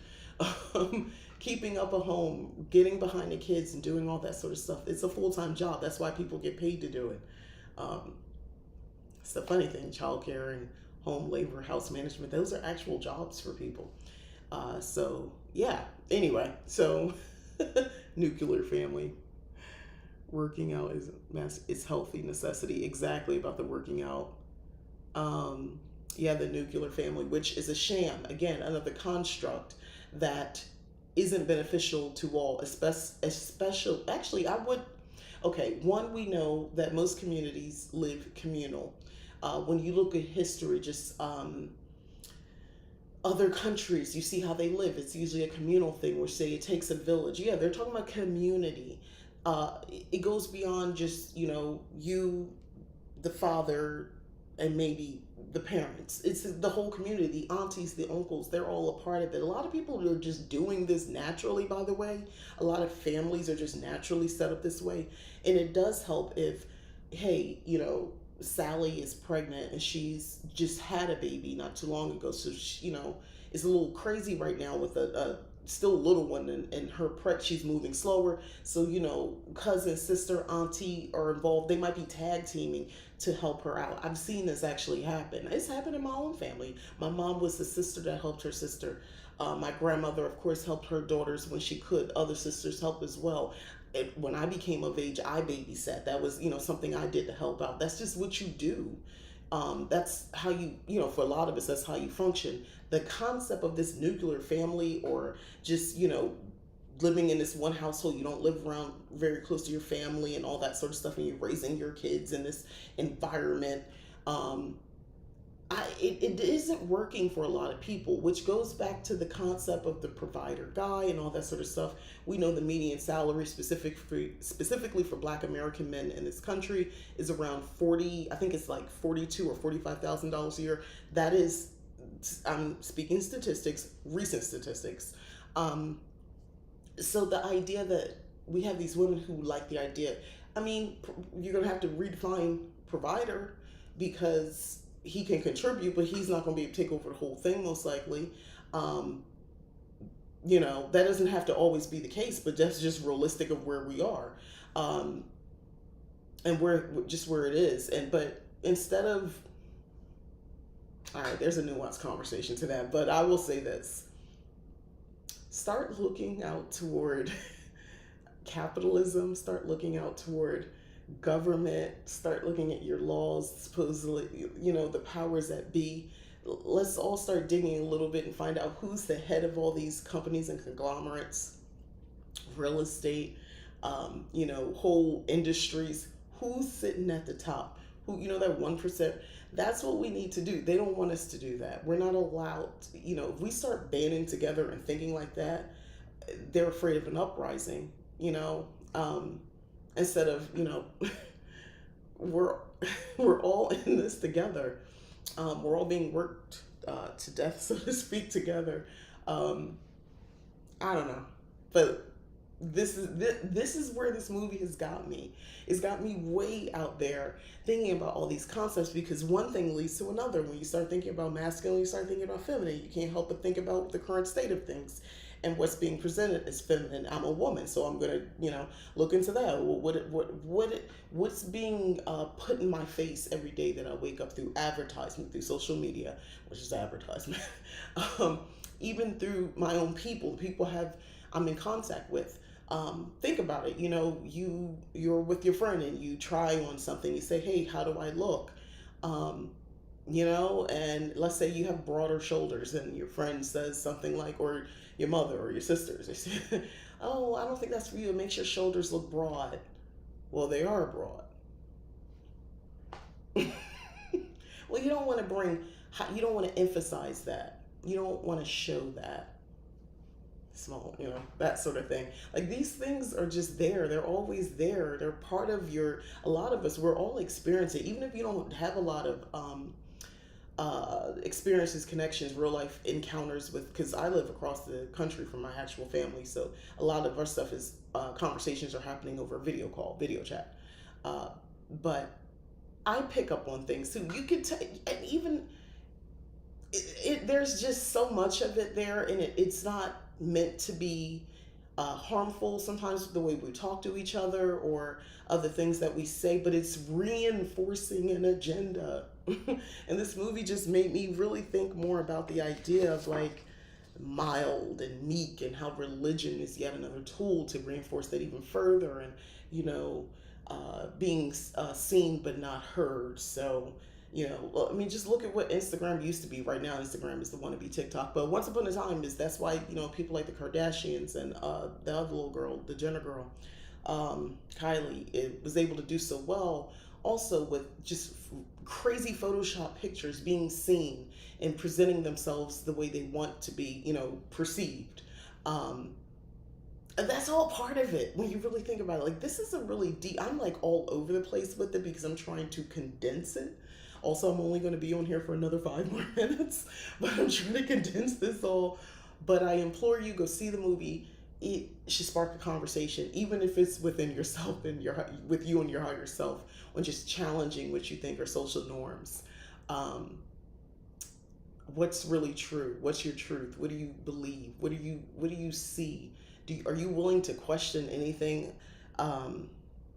Keeping up a home, getting behind the kids, and doing all that sort of stuff. It's a full-time job. That's why people get paid to do it. Um, it's the funny thing: childcare and home labor, house management. Those are actual jobs for people. So yeah. Anyway, so nuclear family. Working out is healthy necessity. Exactly about the working out. Yeah, the nuclear family, which is a sham. Again, another construct that isn't beneficial to all. Especially, actually, I would. Okay, one, we know that most communities live communal. When you look at history, just other countries, you see how they live. It's usually a communal thing, where say it takes a village. Yeah, they're talking about community. It goes beyond just you, the father, and maybe the parents, it's the whole community, the aunties, the uncles, they're all a part of it. A lot of people are just doing this naturally, by the way. A lot of families are just naturally set up this way. And it does help if, hey, Sally is pregnant and she's just had a baby not too long ago. So, is a little crazy right now with a still little one, and her she's moving slower. So, cousin, sister, auntie are involved. They might be tag teaming to help her out. I've seen this actually happen. It's happened in my own family. My mom was the sister that helped her sister. My grandmother, of course, helped her daughters when she could. Other sisters helped as well. When I became of age, I babysat. That was, something I did to help out. That's just what you do. That's how for a lot of us, that's how you function. The concept of this nuclear family, or just, living in this one household, you don't live around very close to your family and all that sort of stuff, and you're raising your kids in this environment. It isn't working for a lot of people, which goes back to the concept of the provider guy and all that sort of stuff. We know the median salary specifically for Black American men in this country is around 40. I think it's like $42,000 or $45,000 a year. That is, I'm speaking statistics, recent statistics. So the idea that we have these women who like the idea, I mean, you're gonna have to redefine provider, because he can contribute, but he's not going to be able to take over the whole thing, most likely. Um, that doesn't have to always be the case, but that's just realistic of where we are, um, and where it is. But instead of, all right, there's a nuanced conversation to that, but I will say this: start looking out toward capitalism. Start looking out toward government. Start looking at your laws, supposedly, the powers that be. Let's all start digging a little bit and find out who's the head of all these companies and conglomerates, real estate, whole industries. Who's sitting at the top? Who, that 1%? That's what we need to do. They don't want us to do that. We're not allowed if we start banding together and thinking like that, they're afraid of an uprising, instead of, we're we're all in this together. We're all being worked to death, so to speak, together. I don't know, but this is where this movie has got me. It's got me way out there thinking about all these concepts, because one thing leads to another. When you start thinking about masculine, you start thinking about feminine. You can't help but think about the current state of things and what's being presented as feminine. I'm a woman, so I'm gonna, look into that. What's being put in my face every day that I wake up, through advertisement, through social media, which is advertisement, even through my own people I'm in contact with. Think about it. You're with your friend and you try on something. You say, "Hey, how do I look?" And let's say you have broader shoulders, and your friend says something like, or your mother or your sisters, they say, "Oh, I don't think that's for you. It makes your shoulders look broad." Well, they are broad. Well, you don't want to emphasize that. You don't want to show that small, that sort of thing. Like, these things are just there. They're always there. They're part of a lot of us, we're all experiencing, even if you don't have a lot of experiences, connections, real life encounters with, because I live across the country from my actual family, so a lot of our stuff is conversations are happening over video call, video chat. But I pick up on things, so you can and even there's just so much of it there, and it's not meant to be harmful sometimes, the way we talk to each other or other things that we say, but it's reinforcing an agenda. And this movie just made me really think more about the idea of, like, mild and meek, and how religion is yet another tool to reinforce that even further, and being seen but not heard. So, I mean, just look at what Instagram used to be. Right now, Instagram is the wannabe TikTok. But once upon a time, that's why, people like the Kardashians and the other little girl, the Jenner girl, Kylie, it was able to do so well. Also, with just crazy Photoshop pictures being seen and presenting themselves the way they want to be, perceived. And that's all part of it when you really think about it. Like, this is a really deep, I'm like all over the place with it because I'm trying to condense it Also, I'm only going to be on here for another 5 more minutes, but I'm trying to condense this all. But I implore you, go see the movie. It should spark a conversation, even if it's within yourself and with you and your higher self, on just challenging what you think are social norms. Um, what's really true? What's your truth? What do you believe? What do you see? Are you willing to question anything? Um,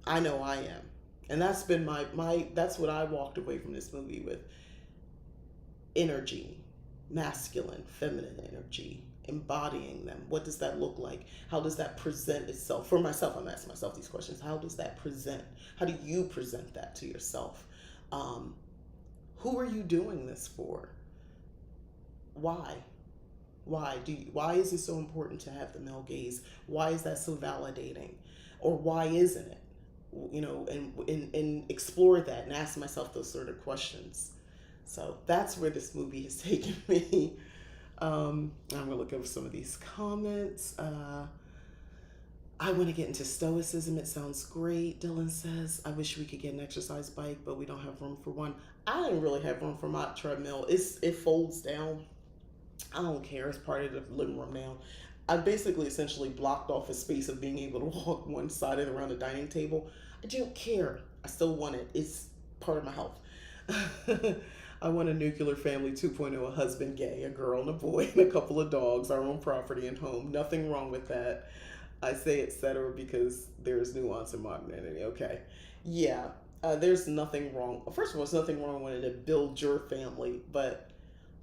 I know I am, and that's been my that's what I walked away from this movie with: energy, masculine, feminine energy, embodying them. What does that look like? How does that present itself? For myself, I'm asking myself these questions. How does that present? How do you present that to yourself? Um, who are you doing this for? Why? Why is it so important to have the male gaze? Why is that so validating? Or why isn't it? And explore that and ask myself those sort of questions. So that's where this movie has taken me. I'm gonna look over some of these comments. I want to get into stoicism. It sounds great. Dylan says, I wish we could get an exercise bike, but we don't have room for one. I didn't really have room for my treadmill. It folds down. I don't care. It's part of the living room now. I basically essentially blocked off a space of being able to walk one side of around the dining table. I don't care. I still want it. It's part of my health. I want a nuclear family 2.0, a husband, gay, a girl and a boy, and a couple of dogs, our own property and home. Nothing wrong with that. I say etc. because there's nuance in modernity. Okay. Yeah. There's nothing wrong. First of all, there's nothing wrong wanting to build your family, but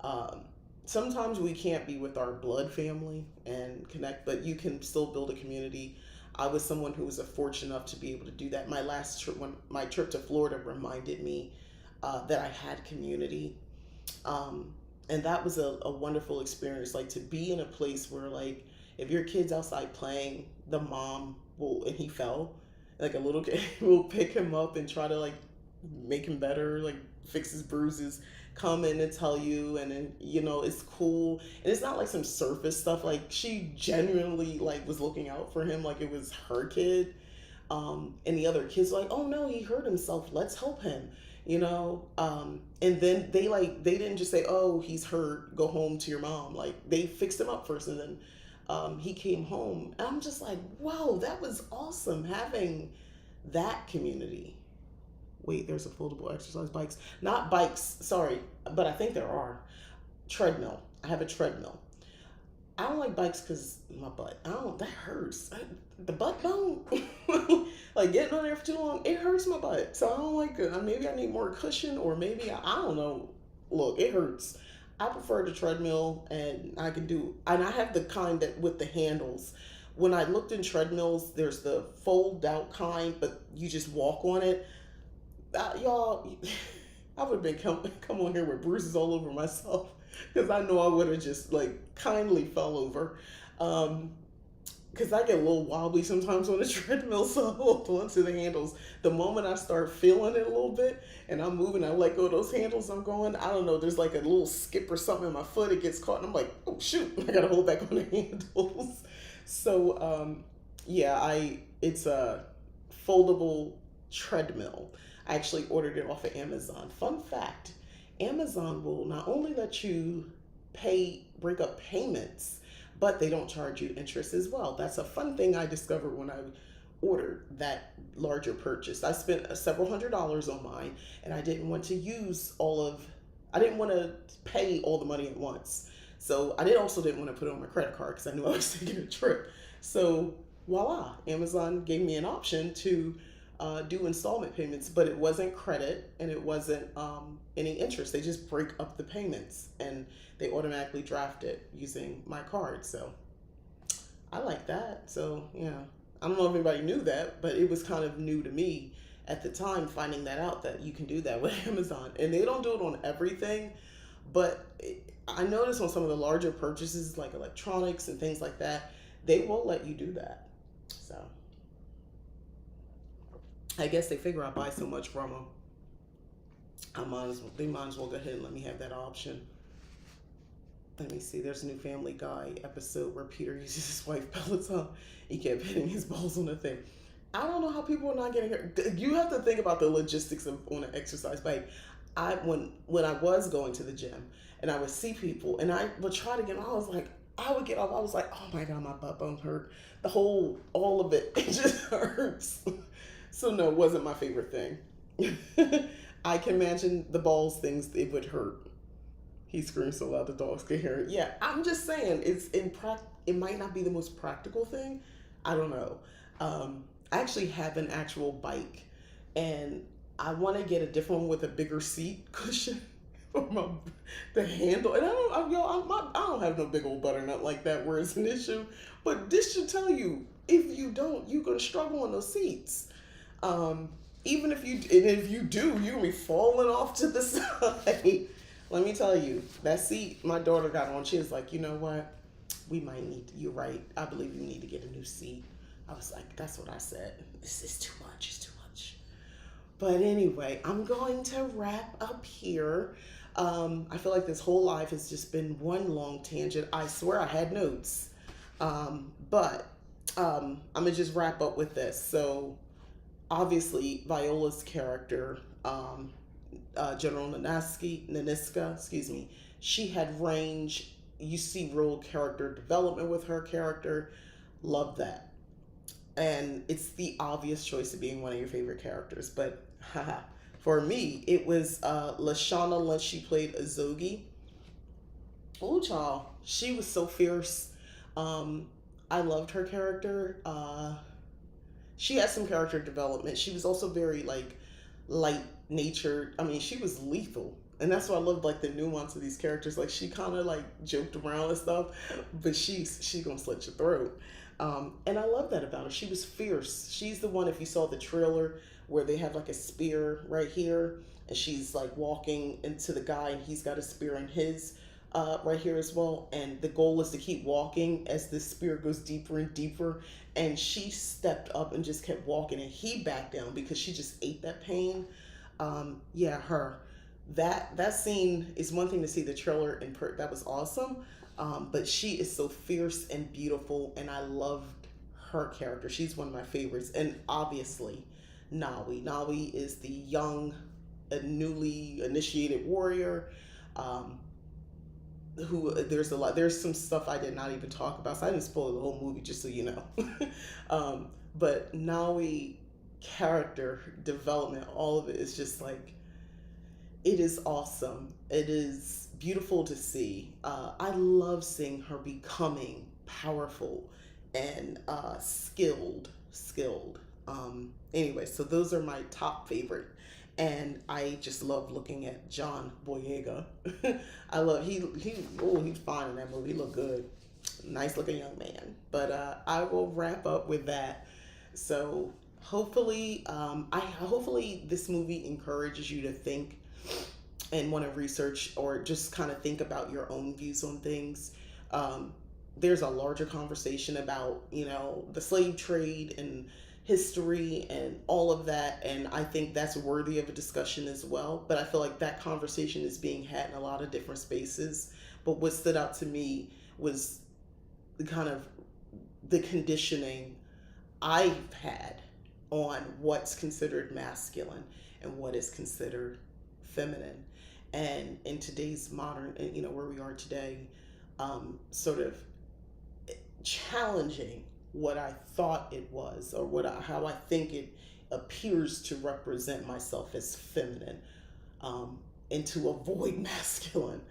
um, sometimes we can't be with our blood family and connect, but you can still build a community. I was someone who was fortunate enough to be able to do that. My last trip, when my trip to Florida, reminded me that I had community, and that was a wonderful experience. Like to be in a place where, like, if your kid's outside playing, the mom will, and he fell, like a little kid, will pick him up and try to like make him better, like fix his bruises, come in and tell you, and then it's cool, and it's not like some surface stuff. Like she genuinely like was looking out for him, like it was her kid. And the other kids like, oh no, he hurt himself, let's help him. And then they didn't just say, oh, he's hurt, go home to your mom. Like they fixed him up first, and then he came home, and I'm just like, whoa, that was awesome having that community. Wait, there's a foldable exercise bikes. Not bikes, sorry, but I think there are. Treadmill. I have a treadmill. I don't like bikes because my butt. That hurts. The butt bone, like getting on there for too long, it hurts my butt. So I don't like it. Maybe I need more cushion, or maybe I don't know. Look, it hurts. I prefer the treadmill, and I have the kind that with the handles. When I looked in treadmills, there's the fold out kind, but you just walk on it. Y'all, I would have been come on here with bruises all over myself because I know I would have just like kindly fell over. Because I get a little wobbly sometimes on the treadmill, so I hold on to the handles. The moment I start feeling it a little bit and I'm moving, I let go of those handles, I'm going, I don't know, there's like a little skip or something in my foot, it gets caught, and I'm like, oh shoot, I gotta hold back on the handles. So, yeah, it's a foldable treadmill. I actually ordered it off of Amazon. Fun fact, Amazon will not only let you break up payments, but they don't charge you interest as well. That's a fun thing I discovered when I ordered that larger purchase. I spent several $100s on mine, and I didn't want to I didn't want to pay all the money at once. So I also didn't want to put it on my credit card because I knew I was taking a trip. So voila, Amazon gave me an option to do installment payments, but it wasn't credit and it wasn't any interest. They just break up the payments and they automatically draft it using my card. So I like that. So yeah, I don't know if anybody knew that, but it was kind of new to me at the time, finding that out, that you can do that with Amazon. And they don't do it on everything, but I noticed on some of the larger purchases like electronics and things like that, they will let you do that. So I guess they figure I buy so much from them. They might as well go ahead and let me have that option. Let me see. There's a new Family Guy episode where Peter uses his wife Peloton. He kept hitting his balls on the thing. I don't know how people are not getting hurt. You have to think about the logistics of on an exercise bike. when I was going to the gym and I would see people and I would try to get off, I would get off. I was like, oh my god, my butt bone hurt. All of it, it just hurts. So no, it wasn't my favorite thing. I can imagine the balls things it would hurt. He screams so loud the dogs can hear it. Yeah, I'm just saying it might not be the most practical thing. I don't know. I actually have an actual bike, and I want to get a different one with a bigger seat cushion for the handle. And I don't have no big old butternut like that where it's an issue. But this should tell you if you don't, you're gonna struggle on those seats. Um, Even if you do, you're gonna be falling off to the side. Let me tell you, that seat my daughter got on, she was like, you know what? You're right. I believe you need to get a new seat. I was like, that's what I said. This is too much. It's too much. But anyway, I'm going to wrap up here. I feel like this whole life has just been one long tangent. I swear I had notes. But I'm going to just wrap up with this. So, obviously, Viola's character, General Naniska, excuse me, she had range. You see real character development with her character. Love that. And it's the obvious choice of being one of your favorite characters. But haha, for me, it was Lashana Lynch. She played Azogi. Oh, child, she was so fierce. Um, I loved her character. She had some character development. She was also very like light natured. I mean, she was lethal. And that's why I loved like the nuance of these characters. Like she kind of like joked around and stuff, but she's gonna slit your throat. And I love that about her. She was fierce. She's the one, if you saw the trailer, where they have like a spear right here, and she's like walking into the guy, and he's got a spear in his right here as well. And the goal is to keep walking as the spear goes deeper and deeper. And she stepped up and just kept walking, and he backed down because she just ate that pain. Yeah, her. That scene is one thing to see the trailer and that was awesome. But she is so fierce and beautiful, and I loved her character. She's one of my favorites. And obviously, Nawi. Nawi is the young, newly initiated warrior. Um, who there's some stuff I did not even talk about, so I didn't spoil the whole movie, just so you know. But Nawi character development, all of it is just like, it is awesome. It is beautiful to see. I love seeing her becoming powerful and skilled. Anyway, so those are my top favorite. And I just love looking at John Boyega. I love he's fine in that movie. He looked good, nice looking young man. But I will wrap up with that. So hopefully this movie encourages you to think and want to research or just kind of think about your own views on things. There's a larger conversation about, the slave trade and history and all of that. And I think that's worthy of a discussion as well. But I feel like that conversation is being had in a lot of different spaces. But what stood out to me was the conditioning I've had on what's considered masculine and what is considered feminine. And in today's modern, where we are today, sort of challenging what I thought it was, or how I think it appears to represent myself as feminine, and to avoid masculine.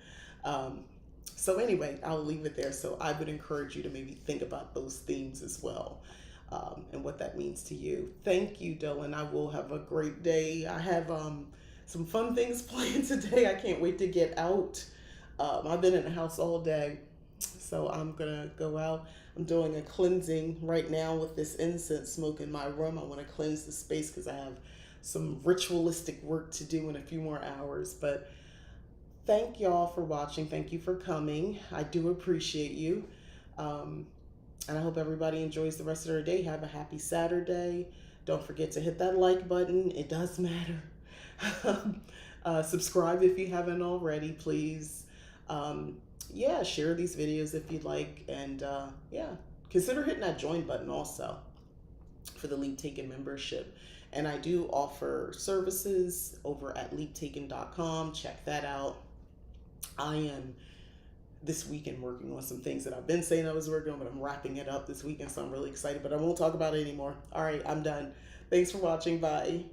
So anyway, I'll leave it there. So I would encourage you to maybe think about those themes as well, and what that means to you. Thank you, Dylan. I will have a great day. I have some fun things planned today. I can't wait to get out. I've been in the house all day, so I'm gonna go out. I'm doing a cleansing right now with this incense smoke in my room. I want to cleanse the space because I have some ritualistic work to do in a few more hours. But thank y'all for watching. Thank you for coming. I do appreciate you. And I hope everybody enjoys the rest of their day. Have a happy Saturday. Don't forget to hit that like button. It does matter. Subscribe if you haven't already, please. Share these videos if you'd like. And consider hitting that join button also for the Leap Taken membership. And I do offer services over at leaptaken.com. Check that out. I am this weekend working on some things that I've been saying I was working on, but I'm wrapping it up this weekend, so I'm really excited. But I won't talk about it anymore. All right, I'm done. Thanks for watching. Bye.